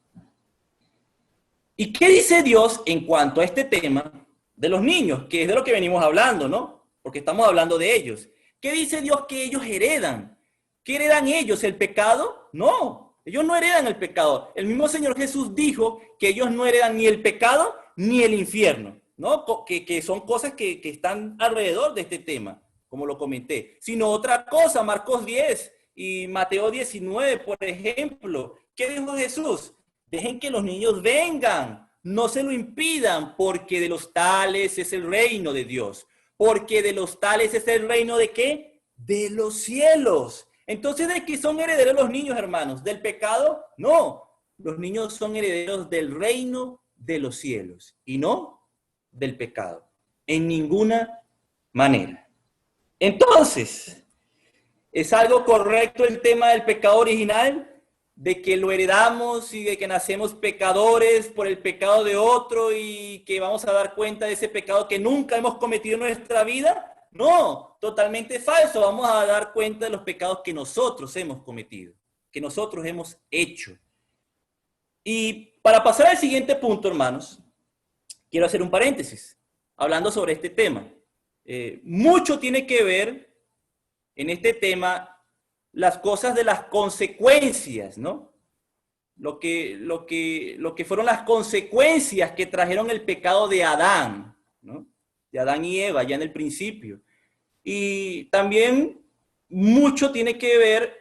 Speaker 1: ¿Y qué dice Dios en cuanto a este tema de los niños? Que es de lo que venimos hablando, ¿no? Porque estamos hablando de ellos. ¿Qué dice Dios que ellos heredan? ¿Qué heredan ellos? ¿El pecado? No. Ellos no heredan el pecado. El mismo Señor Jesús dijo que ellos no heredan ni el pecado ni el infierno, ¿no? Que son cosas que están alrededor de este tema, como lo comenté. Sino otra cosa, Marcos 10 y Mateo 19, por ejemplo. ¿Qué dijo Jesús? Dejen que los niños vengan, no se lo impidan, porque de los tales es el reino de Dios. Porque de los tales es el reino ¿de qué? De los cielos. Entonces, ¿de qué son herederos los niños, hermanos? ¿Del pecado? No. Los niños son herederos del reino de los cielos y no del pecado, en ninguna manera. Entonces, ¿es algo correcto el tema del pecado original? De que lo heredamos y de que nacemos pecadores por el pecado de otro y que vamos a dar cuenta de ese pecado que nunca hemos cometido en nuestra vida. No, totalmente falso. Vamos a dar cuenta de los pecados que nosotros hemos cometido, que nosotros hemos hecho. Y para pasar al siguiente punto, hermanos, quiero hacer un paréntesis, hablando sobre este tema. Mucho tiene que ver en este tema las cosas de las consecuencias, ¿no? Lo que fueron las consecuencias que trajeron el pecado de Adán, ¿no? De Adán y Eva, ya en el principio. Y también mucho tiene que ver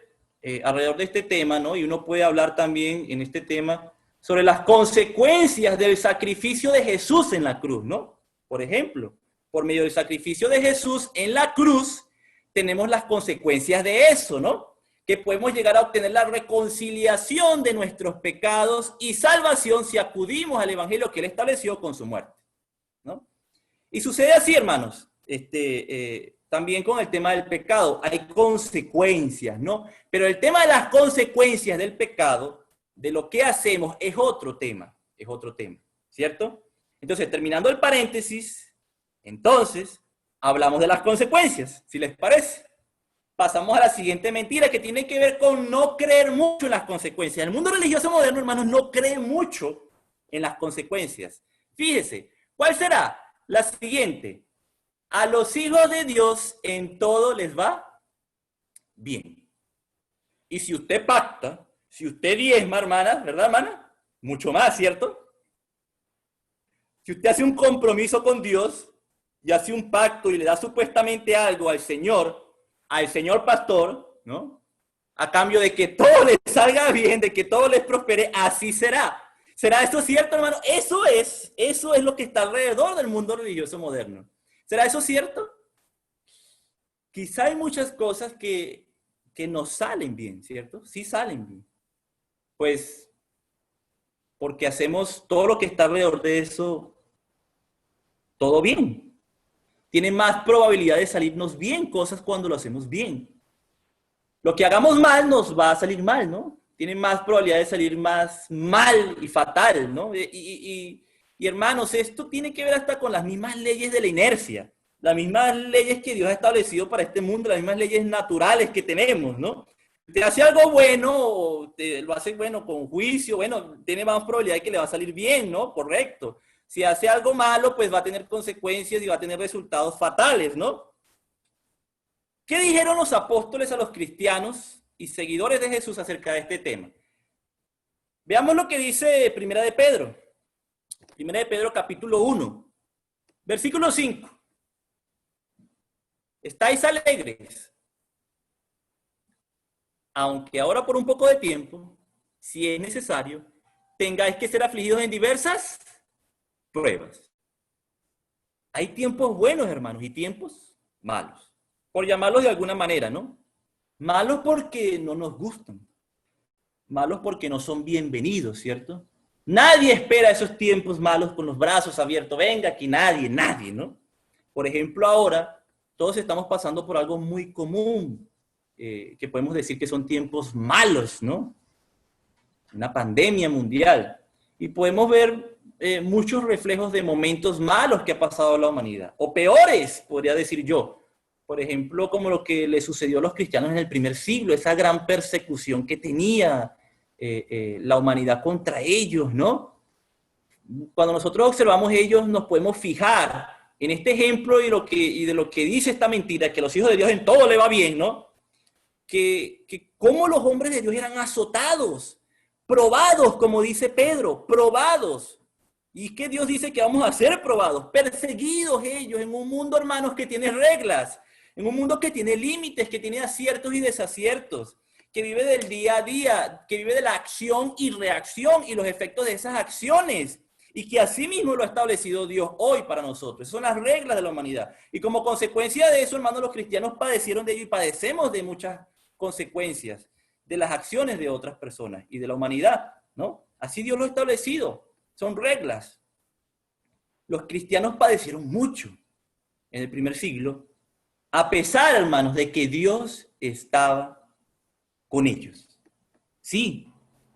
Speaker 1: alrededor de este tema, ¿no? Y uno puede hablar también en este tema sobre las consecuencias del sacrificio de Jesús en la cruz, ¿no? Por ejemplo, por medio del sacrificio de Jesús en la cruz, tenemos las consecuencias de eso, ¿no? Que podemos llegar a obtener la reconciliación de nuestros pecados y salvación si acudimos al evangelio que él estableció con su muerte, ¿no? Y sucede así, hermanos, también con el tema del pecado. Hay consecuencias, ¿no? Pero el tema de las consecuencias del pecado, de lo que hacemos, es otro tema, ¿cierto? Entonces, terminando el paréntesis, entonces, hablamos de las consecuencias, si les parece. Pasamos a la siguiente mentira que tiene que ver con no creer mucho en las consecuencias. El mundo religioso moderno, hermanos, no cree mucho en las consecuencias. Fíjese, ¿cuál será? La siguiente. A los hijos de Dios en todo les va bien. Y si usted pacta, si usted diezma, hermana, ¿verdad, hermana? Mucho más, ¿cierto? Si usted hace un compromiso con Dios y hace un pacto y le da supuestamente algo al Señor pastor, ¿no? A cambio de que todo les salga bien, de que todo les prospere, así será. ¿Será eso cierto, hermano? Eso es lo que está alrededor del mundo religioso moderno. ¿Será eso cierto? Quizá hay muchas cosas que no salen bien, ¿cierto? Sí salen bien. Pues, porque hacemos todo lo que está alrededor de eso, todo bien. Tiene más probabilidad de salirnos bien cosas cuando lo hacemos bien. Lo que hagamos mal nos va a salir mal, ¿no? Tiene más probabilidad de salir más mal y fatal, ¿no? Y hermanos, esto tiene que ver hasta con las mismas leyes de la inercia, las mismas leyes que Dios ha establecido para este mundo, las mismas leyes naturales que tenemos, ¿no? Te hace algo bueno, lo hace bueno con juicio, bueno, tiene más probabilidad de que le va a salir bien, ¿no? Correcto. Si hace algo malo, pues va a tener consecuencias y va a tener resultados fatales, ¿no? ¿Qué dijeron los apóstoles a los cristianos y seguidores de Jesús acerca de este tema? Veamos lo que dice Primera de Pedro. Primera de Pedro, capítulo 1, versículo 5. Estáis alegres, aunque ahora por un poco de tiempo, si es necesario, tengáis que ser afligidos en diversas pruebas. Hay tiempos buenos, hermanos, y tiempos malos. Por llamarlos de alguna manera, ¿no? Malos porque no nos gustan. Malos porque no son bienvenidos, ¿cierto? Nadie espera esos tiempos malos con los brazos abiertos. Venga aquí, nadie, ¿no? Por ejemplo, ahora todos estamos pasando por algo muy común, que podemos decir que son tiempos malos, ¿no? Una pandemia mundial. Y podemos ver muchos reflejos de momentos malos que ha pasado la humanidad, o peores, podría decir yo. Por ejemplo, como lo que le sucedió a los cristianos en el primer siglo, esa gran persecución que tenía la humanidad contra ellos, ¿no? Cuando nosotros observamos ellos, nos podemos fijar en este ejemplo y de lo que dice esta mentira, que a los hijos de Dios en todo le va bien, ¿no? Que cómo los hombres de Dios eran azotados, probados, como dice Pedro, probados. Y que Dios dice que vamos a ser probados, perseguidos ellos en un mundo, hermanos, que tiene reglas, en un mundo que tiene límites, que tiene aciertos y desaciertos, que vive del día a día, que vive de la acción y reacción y los efectos de esas acciones, y que así mismo lo ha establecido Dios hoy para nosotros. Esas son las reglas de la humanidad. Y como consecuencia de eso, hermanos, los cristianos padecieron de ello y padecemos de muchas consecuencias de las acciones de otras personas y de la humanidad, ¿no? Así Dios lo ha establecido. son reglas. Los cristianos padecieron mucho en el primer siglo, a pesar, hermanos, de que Dios estaba con ellos. Sí,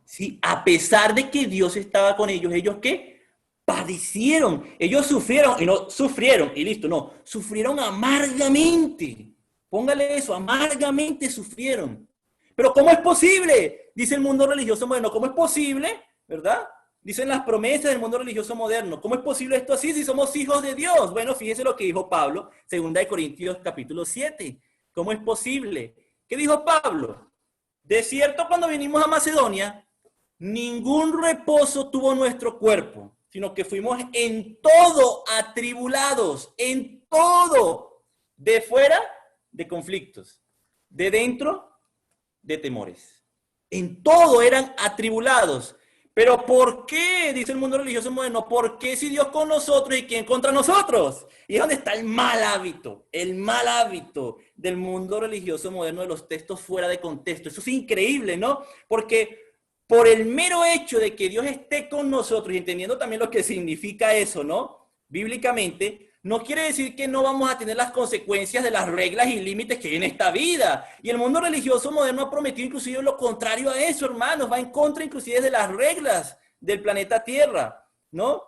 Speaker 1: sí, a pesar de que Dios estaba con ellos, ¿ellos qué? Padecieron, ellos sufrieron, y no sufrieron, y listo, no, sufrieron amargamente. Póngale eso, amargamente sufrieron. Pero ¿cómo es posible? Dice el mundo religioso moderno, ¿cómo es posible? ¿Verdad? Dicen las promesas del mundo religioso moderno. ¿Cómo es posible esto así si somos hijos de Dios? Bueno, fíjese lo que dijo Pablo, 2 Corintios capítulo 7. ¿Cómo es posible? ¿Qué dijo Pablo? De cierto, cuando vinimos a Macedonia, ningún reposo tuvo nuestro cuerpo, sino que fuimos en todo atribulados, en todo, de fuera, de conflictos, de dentro, de temores. En todo eran atribulados. Pero ¿por qué? Dice el mundo religioso moderno, ¿por qué si Dios con nosotros y quién contra nosotros? Y es donde está el mal hábito del mundo religioso moderno de los textos fuera de contexto. Eso es increíble, ¿no? Porque por el mero hecho de que Dios esté con nosotros, y entendiendo también lo que significa eso, ¿no? Bíblicamente, no quiere decir que no vamos a tener las consecuencias de las reglas y límites que hay en esta vida. Y el mundo religioso moderno ha prometido inclusive lo contrario a eso, hermanos. Va en contra inclusive de las reglas del planeta Tierra, ¿no?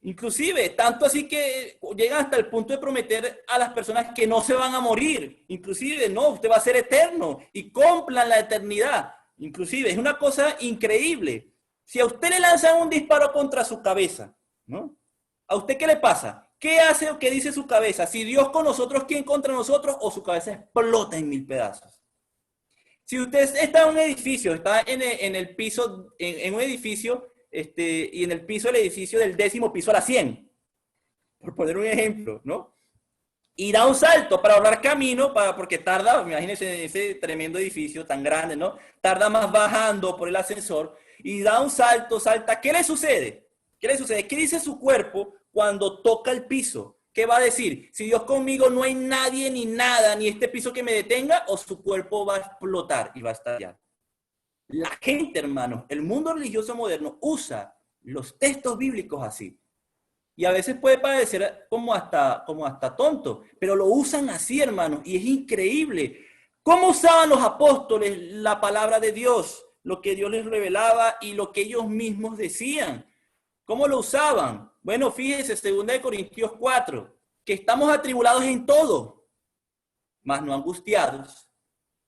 Speaker 1: Inclusive, tanto así que llegan hasta el punto de prometer a las personas que no se van a morir. Inclusive, no, usted va a ser eterno y cumplan la eternidad. Inclusive, es una cosa increíble. Si a usted le lanzan un disparo contra su cabeza, ¿no? ¿A usted qué le pasa? ¿Qué hace o qué dice su cabeza? Si Dios con nosotros, ¿quién contra nosotros? O su cabeza explota en 1000 pedazos. Si usted está en un edificio, está en el piso, en un edificio, y en el piso del edificio del 10º piso a la 100, por poner un ejemplo, ¿no? Y da un salto para ahorrar camino, porque tarda, imagínense ese tremendo edificio tan grande, ¿no? Tarda más bajando por el ascensor y da un salto, salta. ¿Qué le sucede? ¿Qué le sucede? ¿Qué dice su cuerpo cuando toca el piso? ¿Qué va a decir? Si Dios conmigo no hay nadie ni nada, ni este piso que me detenga, o su cuerpo va a explotar y va a estallar. La gente, hermanos, el mundo religioso moderno usa los textos bíblicos así. Y a veces puede parecer como hasta tonto, pero lo usan así, hermanos, y es increíble. ¿Cómo usaban los apóstoles la palabra de Dios? Lo que Dios les revelaba y lo que ellos mismos decían. ¿Cómo lo usaban? Bueno, fíjense, 2 Corintios 4, que estamos atribulados en todo, mas no angustiados,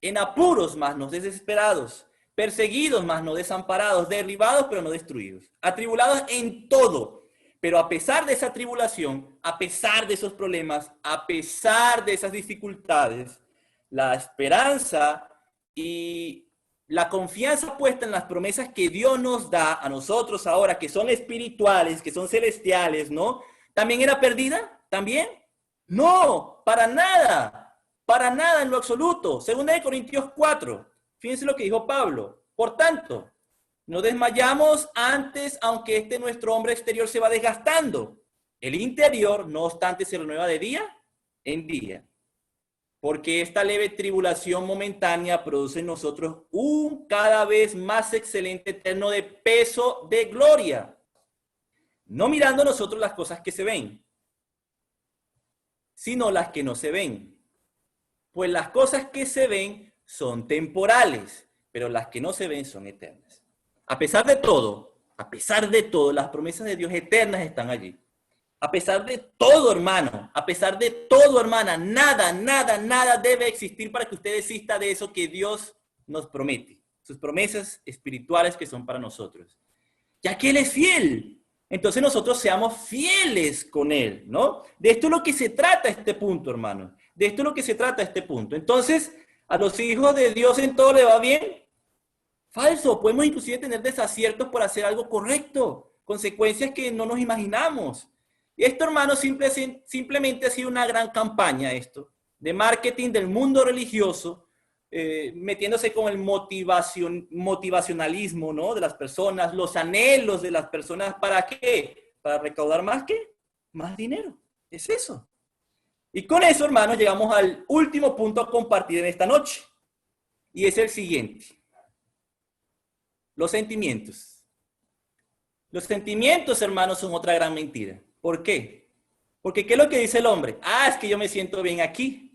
Speaker 1: en apuros, mas no desesperados, perseguidos, mas no desamparados, derribados, pero no destruidos, atribulados en todo. Pero a pesar de esa tribulación, a pesar de esos problemas, a pesar de esas dificultades, la esperanza y la confianza puesta en las promesas que Dios nos da a nosotros ahora, que son espirituales, que son celestiales, ¿no? ¿También era perdida? ¿También? No, para nada en lo absoluto. 2 Corintios 4, fíjense lo que dijo Pablo. Por tanto, no desmayamos antes, aunque nuestro hombre exterior se va desgastando. El interior, no obstante, se renueva de día en día. Porque esta leve tribulación momentánea produce en nosotros un cada vez más excelente eterno de peso de gloria. No mirando nosotros las cosas que se ven, sino las que no se ven. Pues las cosas que se ven son temporales, pero las que no se ven son eternas. A pesar de todo, las promesas de Dios eternas están allí. A pesar de todo, hermano, a pesar de todo, hermana, nada debe existir para que usted desista de eso que Dios nos promete. Sus promesas espirituales que son para nosotros. Ya que Él es fiel, entonces nosotros seamos fieles con Él, ¿no? De esto es lo que se trata este punto, hermano. De esto es lo que se trata este punto. Entonces, ¿a los hijos de Dios en todo le va bien? Falso. Podemos inclusive tener desaciertos por hacer algo correcto. Consecuencias que no nos imaginamos. Y esto, hermano, simplemente ha sido una gran campaña de marketing del mundo religioso, metiéndose con el motivacionalismo, ¿no? De las personas, los anhelos de las personas. ¿Para qué? Para recaudar más, ¿qué? Más dinero. Es eso. Y con eso, hermano, llegamos al último punto a compartir en esta noche. Y es el siguiente. Los sentimientos. Los sentimientos, hermanos, son otra gran mentira. ¿Por qué? Porque ¿qué es lo que dice el hombre? Ah, es que yo me siento bien aquí.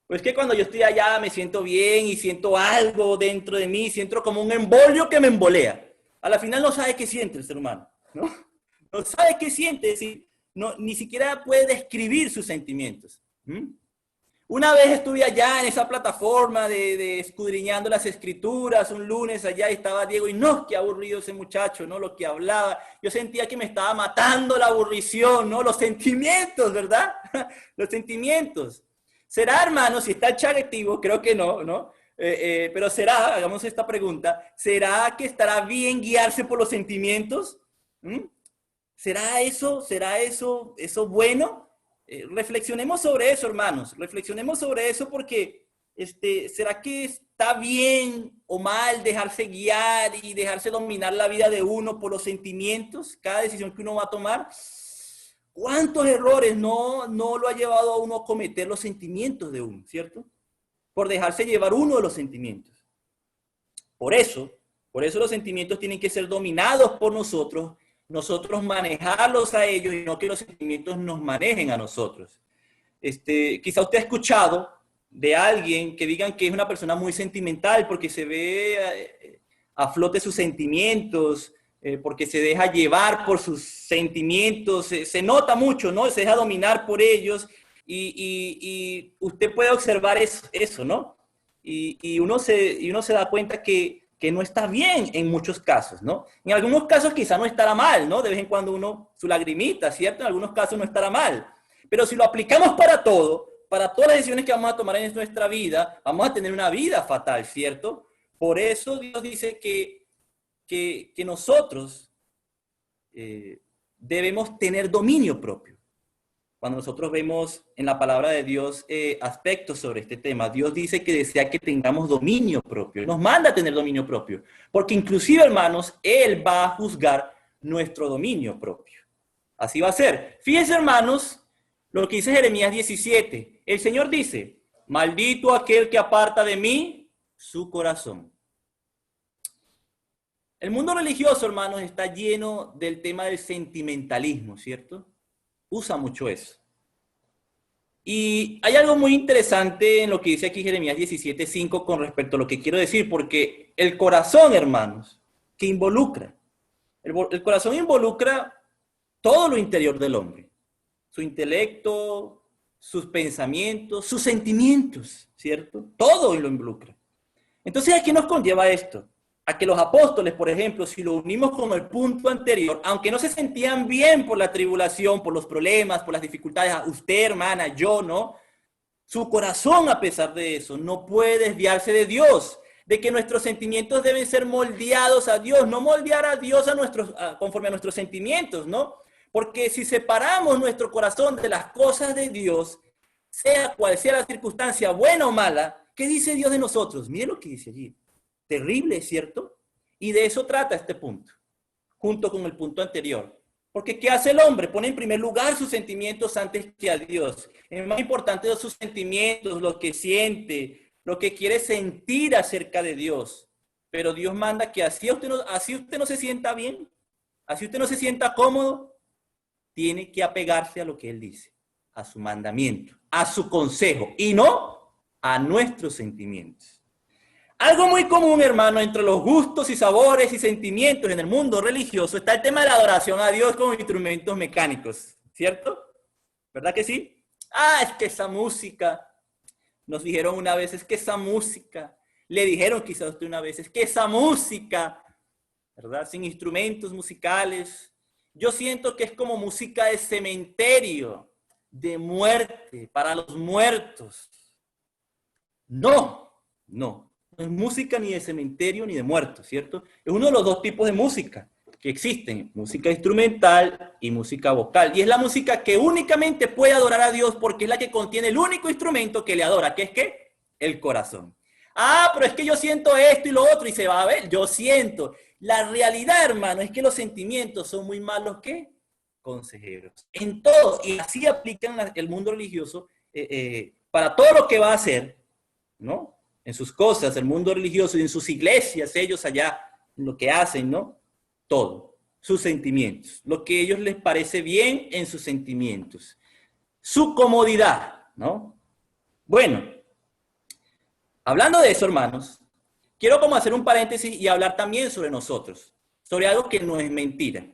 Speaker 1: Pues que cuando yo estoy allá me siento bien y siento algo dentro de mí, siento como un embolio que me embolea. A la final no sabe qué siente el ser humano, ¿no? No sabe qué siente, no, ni siquiera puede describir sus sentimientos. ¿Mm? Una vez estuve allá en esa plataforma de escudriñando las escrituras, un lunes allá y estaba Diego y no, qué aburrido ese muchacho, ¿no? Lo que hablaba. Yo sentía que me estaba matando la aburrición, ¿no? Los sentimientos, ¿verdad? Los sentimientos. ¿Será, hermano, si está el chat activo? Creo que no, ¿no? Pero será, hagamos esta pregunta, ¿será que estará bien guiarse por los sentimientos? ¿Mm? ¿Será eso bueno? Reflexionemos sobre eso, hermanos. Reflexionemos sobre eso porque ¿será que está bien o mal dejarse guiar y dejarse dominar la vida de uno por los sentimientos? Cada decisión que uno va a tomar. ¿Cuántos errores no lo ha llevado a uno a cometer los sentimientos de uno, ¿cierto? Por dejarse llevar uno de los sentimientos. Por eso los sentimientos tienen que ser dominados por nosotros manejarlos a ellos y no que los sentimientos nos manejen a nosotros. Quizá usted ha escuchado de alguien que digan que es una persona muy sentimental porque se ve a flote sus sentimientos, porque se deja llevar por sus sentimientos, se nota mucho, ¿no? Se deja dominar por ellos y usted puede observar eso, ¿no? Y uno se da cuenta que no está bien en muchos casos, ¿no? En algunos casos quizá no estará mal, ¿no? De vez en cuando uno, su lagrimita, ¿cierto? En algunos casos no estará mal. Pero si lo aplicamos para todo, para todas las decisiones que vamos a tomar en nuestra vida, vamos a tener una vida fatal, ¿cierto? Por eso Dios dice que nosotros debemos tener dominio propio. Cuando nosotros vemos en la palabra de Dios aspectos sobre este tema, Dios dice que desea que tengamos dominio propio. Nos manda a tener dominio propio. Porque inclusive, hermanos, Él va a juzgar nuestro dominio propio. Así va a ser. Fíjense, hermanos, lo que dice Jeremías 17. El Señor dice, maldito aquel que aparta de mí su corazón. El mundo religioso, hermanos, está lleno del tema del sentimentalismo, ¿cierto? Usa mucho eso. Y hay algo muy interesante en lo que dice aquí Jeremías 17:5 con respecto a lo que quiero decir, porque el corazón, hermanos, que involucra, el corazón involucra todo lo interior del hombre, su intelecto, sus pensamientos, sus sentimientos, ¿cierto? Todo lo involucra. Entonces, ¿a qué nos conlleva esto? A que los apóstoles, por ejemplo, si lo unimos con el punto anterior, aunque no se sentían bien por la tribulación, por los problemas, por las dificultades, usted, hermana, yo, ¿no? Su corazón, a pesar de eso, no puede desviarse de Dios, de que nuestros sentimientos deben ser moldeados a Dios, no moldear a Dios conforme a nuestros sentimientos, ¿no? Porque si separamos nuestro corazón de las cosas de Dios, sea cual sea la circunstancia, buena o mala, ¿qué dice Dios de nosotros? Mire lo que dice allí. Terrible, ¿cierto? Y de eso trata este punto, junto con el punto anterior. Porque ¿qué hace el hombre? Pone en primer lugar sus sentimientos antes que a Dios. Es más importante sus sentimientos, lo que siente, lo que quiere sentir acerca de Dios. Pero Dios manda que así usted no se sienta bien, así usted no se sienta cómodo, tiene que apegarse a lo que Él dice, a su mandamiento, a su consejo, y no a nuestros sentimientos. Algo muy común, hermano, entre los gustos y sabores y sentimientos en el mundo religioso está el tema de la adoración a Dios con instrumentos mecánicos, ¿cierto? ¿Verdad que sí? Ah, es que esa música, nos dijeron una vez, es que esa música, le dijeron quizás usted una vez, es que esa música, ¿verdad? Sin instrumentos musicales, yo siento que es como música de cementerio, de muerte, para los muertos. No. No es música ni de cementerio ni de muertos, ¿cierto? Es uno de los dos tipos de música que existen, música instrumental y música vocal. Y es la música que únicamente puede adorar a Dios porque es la que contiene el único instrumento que le adora, que es ¿qué? El corazón. Ah, pero es que yo siento esto y lo otro y se va a ver, yo siento. La realidad, hermano, es que los sentimientos son muy malos, ¿qué? Consejeros. En todo, y así aplican el mundo religioso para todo lo que va a hacer, ¿no? En sus cosas, el mundo religioso y en sus iglesias, ellos allá, lo que hacen, ¿no? Todo. sus sentimientos, lo que a ellos les parece bien en sus sentimientos, su comodidad, ¿no? Bueno, hablando de eso, hermanos, quiero como hacer un paréntesis y hablar también sobre nosotros, sobre algo que no es mentira.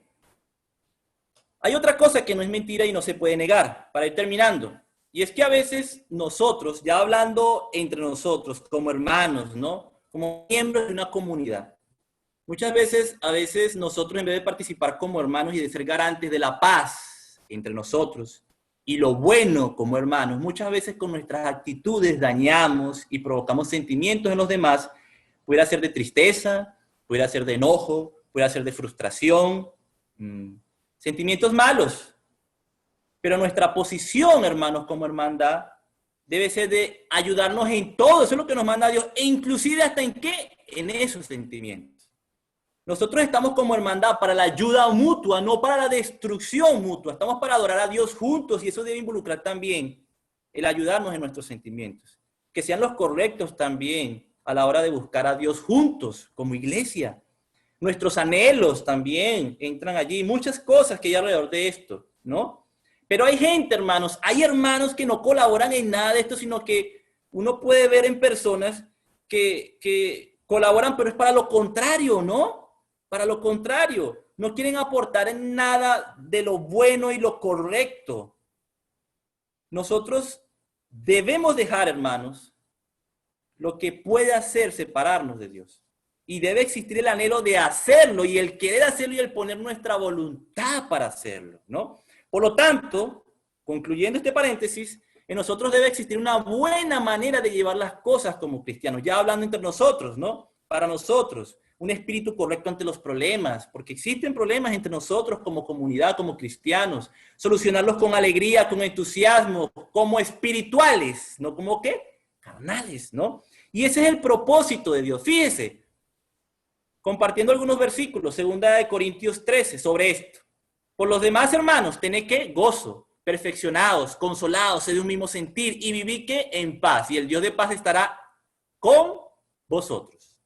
Speaker 1: Hay otra cosa que no es mentira y no se puede negar, para ir terminando. Y es que a veces nosotros, ya hablando entre nosotros, como hermanos, ¿no? Como miembros de una comunidad, muchas veces, a veces nosotros en vez de participar como hermanos y de ser garantes de la paz entre nosotros y lo bueno como hermanos, muchas veces con nuestras actitudes dañamos y provocamos sentimientos en los demás. Pudiera ser de tristeza, pudiera ser de enojo, pudiera ser de frustración, sentimientos malos. Pero nuestra posición, hermanos, como hermandad, debe ser de ayudarnos en todo. Eso es lo que nos manda Dios. E inclusive hasta en qué, en esos sentimientos. Nosotros estamos como hermandad para la ayuda mutua, no para la destrucción mutua. Estamos para adorar a Dios juntos y eso debe involucrar también el ayudarnos en nuestros sentimientos. Que sean los correctos también a la hora de buscar a Dios juntos como iglesia. Nuestros anhelos también entran allí. Muchas cosas que hay alrededor de esto, ¿no? Pero hay gente, hermanos, hay hermanos que no colaboran en nada de esto, sino que uno puede ver en personas que colaboran, pero es para lo contrario, ¿no? Para lo contrario. No quieren aportar en nada de lo bueno y lo correcto. Nosotros debemos dejar, hermanos, lo que puede hacer separarnos de Dios. Y debe existir el anhelo de hacerlo y el querer hacerlo y el poner nuestra voluntad para hacerlo, ¿no? Por lo tanto, concluyendo este paréntesis, en nosotros debe existir una buena manera de llevar las cosas como cristianos, ya hablando entre nosotros, ¿no? Para nosotros, un espíritu correcto ante los problemas, porque existen problemas entre nosotros como comunidad, como cristianos, solucionarlos con alegría, con entusiasmo, como espirituales, no como ¿qué? Carnales, ¿no? Y ese es el propósito de Dios. Fíjese, compartiendo algunos versículos, 2 Corintios 13, sobre esto. Por los demás, hermanos, tened que gozo, perfeccionados, consolados, de un mismo sentir y vivid que en paz. Y el Dios de paz estará con vosotros.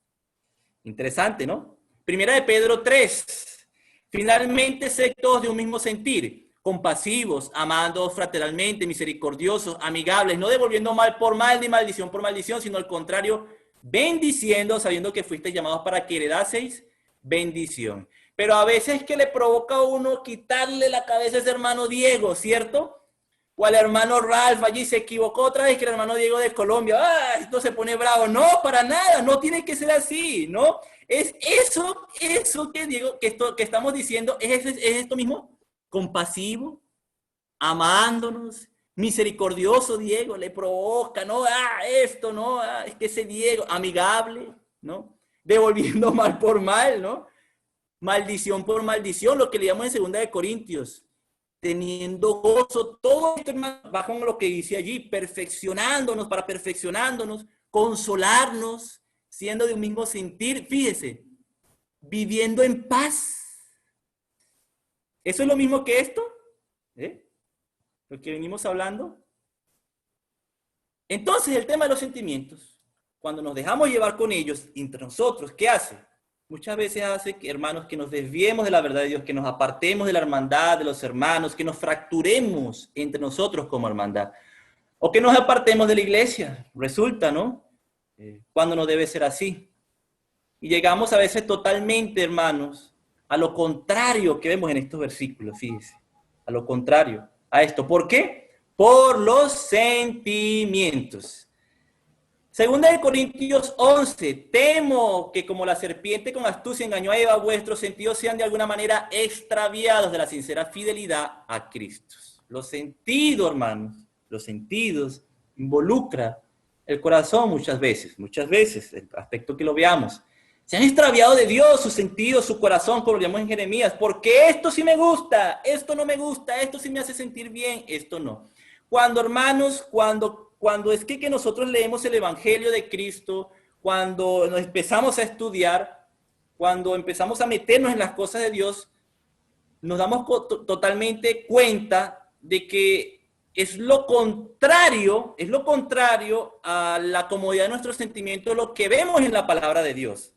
Speaker 1: Interesante, ¿no? Primera de Pedro 3. Finalmente, sed todos de un mismo sentir, compasivos, amándoos fraternalmente, misericordiosos, amigables, no devolviendo mal por mal ni maldición por maldición, sino al contrario, bendiciendo, sabiendo que fuisteis llamados para que heredaseis bendición. Pero a veces que le provoca a uno quitarle la cabeza a ese hermano Diego, ¿cierto? O al hermano Ralph, allí se equivocó otra vez que el hermano Diego de Colombia. ¡Ah! Esto se pone bravo. No, para nada, no tiene que ser así, ¿no? Es eso que Diego, que estamos diciendo, es esto mismo, compasivo, amándonos, misericordioso Diego, le provoca, ¿no? Esto, ¿no? Es que ese Diego, amigable, ¿no? Devolviendo mal por mal, ¿no? Maldición por maldición, lo que le llamamos en 2 Corintios, teniendo gozo, todo esto, hermano, bajo lo que dice allí, perfeccionándonos, para perfeccionándonos, consolarnos, siendo de un mismo sentir, fíjese, viviendo en paz. ¿Eso es lo mismo que esto? Lo que venimos hablando. Entonces, el tema de los sentimientos, cuando nos dejamos llevar con ellos, entre nosotros, ¿qué hace? Muchas veces hace, hermanos, que nos desviemos de la verdad de Dios, que nos apartemos de la hermandad de los hermanos, que nos fracturemos entre nosotros como hermandad, o que nos apartemos de la iglesia. Resulta, ¿no? Cuando no debe ser así. Y llegamos a veces totalmente, hermanos, a lo contrario que vemos en estos versículos, fíjense, a lo contrario a esto. ¿Por qué? Por los sentimientos. 2 Corintios 11, temo que como la serpiente con astucia engañó a Eva, vuestros sentidos sean de alguna manera extraviados de la sincera fidelidad a Cristo. Los sentidos, hermanos, los sentidos involucra el corazón muchas veces, el aspecto que lo veamos. Se han extraviado de Dios sus sentidos, su corazón, como lo llamamos en Jeremías, porque esto sí me gusta, esto no me gusta, esto sí me hace sentir bien, esto no. Cuando, hermanos, cuando es que nosotros leemos el Evangelio de Cristo, cuando nos empezamos a estudiar, cuando empezamos a meternos en las cosas de Dios, nos damos totalmente cuenta de que es lo contrario a la comodidad de nuestros sentimientos, lo que vemos en la palabra de Dios.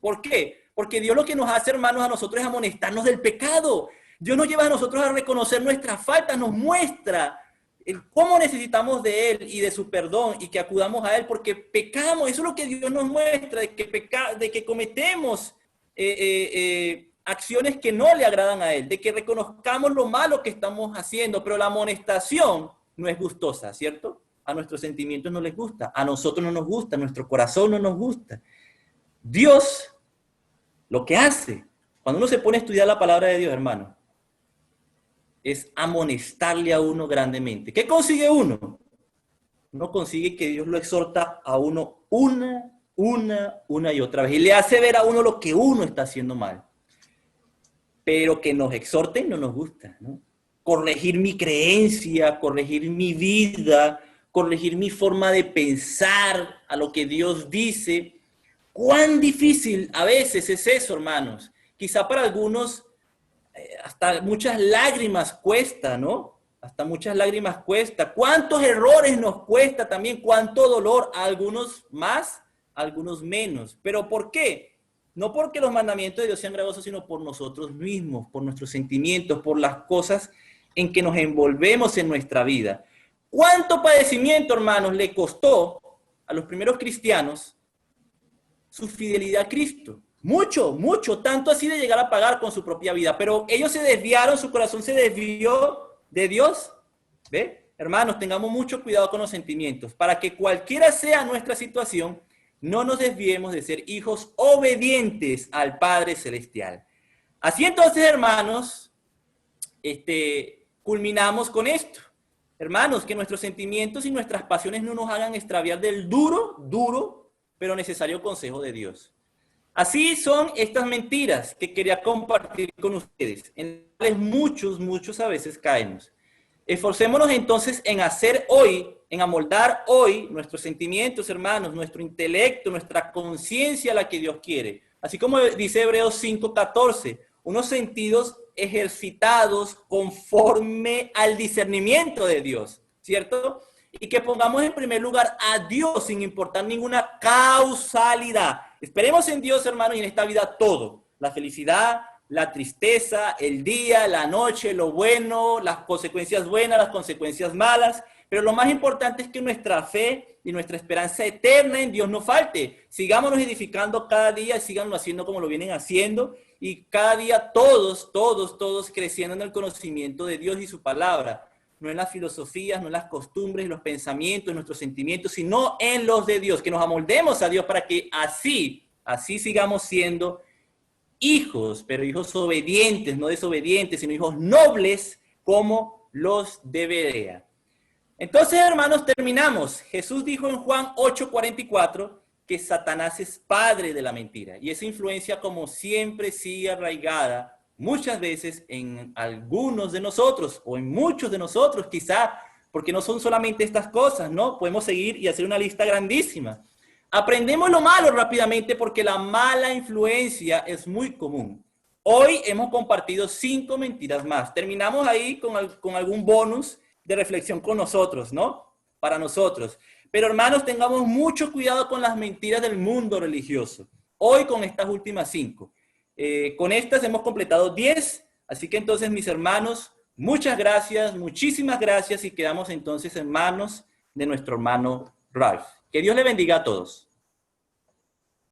Speaker 1: ¿Por qué? Porque Dios lo que nos hace, hermanos, a nosotros es amonestarnos del pecado. Dios nos lleva a nosotros a reconocer nuestras faltas, nos muestra cómo necesitamos de Él y de su perdón y que acudamos a Él porque pecamos. Eso es lo que Dios nos muestra, de que cometemos acciones que no le agradan a Él, de que reconozcamos lo malo que estamos haciendo, pero la amonestación no es gustosa, ¿cierto? A nuestros sentimientos no les gusta, a nosotros no nos gusta, a nuestro corazón no nos gusta. Dios lo que hace, cuando uno se pone a estudiar la palabra de Dios, hermano, es amonestarle a uno grandemente. ¿Qué consigue uno? Uno consigue que Dios lo exhorta a uno una y otra vez. Y le hace ver a uno lo que uno está haciendo mal. Pero que nos exhorten no nos gusta, ¿no? Corregir mi creencia, corregir mi vida, corregir mi forma de pensar a lo que Dios dice. ¿Cuán difícil a veces es eso, hermanos? Quizá para algunos hasta muchas lágrimas cuesta, ¿no? Hasta muchas lágrimas cuesta. ¿Cuántos errores nos cuesta también? ¿Cuánto dolor? A algunos más, a algunos menos. ¿Pero por qué? No porque los mandamientos de Dios sean gravosos, sino por nosotros mismos, por nuestros sentimientos, por las cosas en que nos envolvemos en nuestra vida. ¿Cuánto padecimiento, hermanos, le costó a los primeros cristianos su fidelidad a Cristo? Mucho, mucho, tanto así de llegar a pagar con su propia vida. Pero ellos se desviaron, su corazón se desvió de Dios. ¿Ve? Hermanos, tengamos mucho cuidado con los sentimientos. Para que cualquiera sea nuestra situación, no nos desviemos de ser hijos obedientes al Padre Celestial. Así entonces, hermanos, culminamos con esto. Hermanos, que nuestros sentimientos y nuestras pasiones no nos hagan extraviar del duro, pero necesario consejo de Dios. Así son estas mentiras que quería compartir con ustedes, en las cuales muchos a veces caemos. Esforcémonos entonces en hacer hoy, en amoldar hoy nuestros sentimientos, hermanos, nuestro intelecto, nuestra conciencia a la que Dios quiere. Así como dice Hebreos 5:14, unos sentidos ejercitados conforme al discernimiento de Dios, ¿cierto? Y que pongamos en primer lugar a Dios sin importar ninguna causalidad. Esperemos en Dios, hermanos, y en esta vida todo. La felicidad, la tristeza, el día, la noche, lo bueno, las consecuencias buenas, las consecuencias malas. Pero lo más importante es que nuestra fe y nuestra esperanza eterna en Dios no falte. Sigámonos edificando cada día, síganos haciendo como lo vienen haciendo. Y cada día todos creciendo en el conocimiento de Dios y su palabra. No en las filosofías, no en las costumbres, los pensamientos, en nuestros sentimientos, sino en los de Dios, que nos amoldemos a Dios para que así sigamos siendo hijos, pero hijos obedientes, no desobedientes, sino hijos nobles como los de Berea. Entonces, hermanos, terminamos. Jesús dijo en Juan 8:44 que Satanás es padre de la mentira y esa influencia como siempre sigue arraigada muchas veces en algunos de nosotros o en muchos de nosotros quizá, porque no son solamente estas cosas, ¿no? Podemos seguir y hacer una lista grandísima. Aprendemos lo malo rápidamente porque la mala influencia es muy común. Hoy hemos compartido 5 mentiras más. Terminamos ahí con algún bonus de reflexión con nosotros, ¿no? Para nosotros. Pero hermanos, tengamos mucho cuidado con las mentiras del mundo religioso. Hoy con estas últimas 5. Con estas hemos completado 10, así que entonces mis hermanos, muchas gracias, muchísimas gracias y quedamos entonces en manos de nuestro hermano Ralph. Que Dios le bendiga a todos.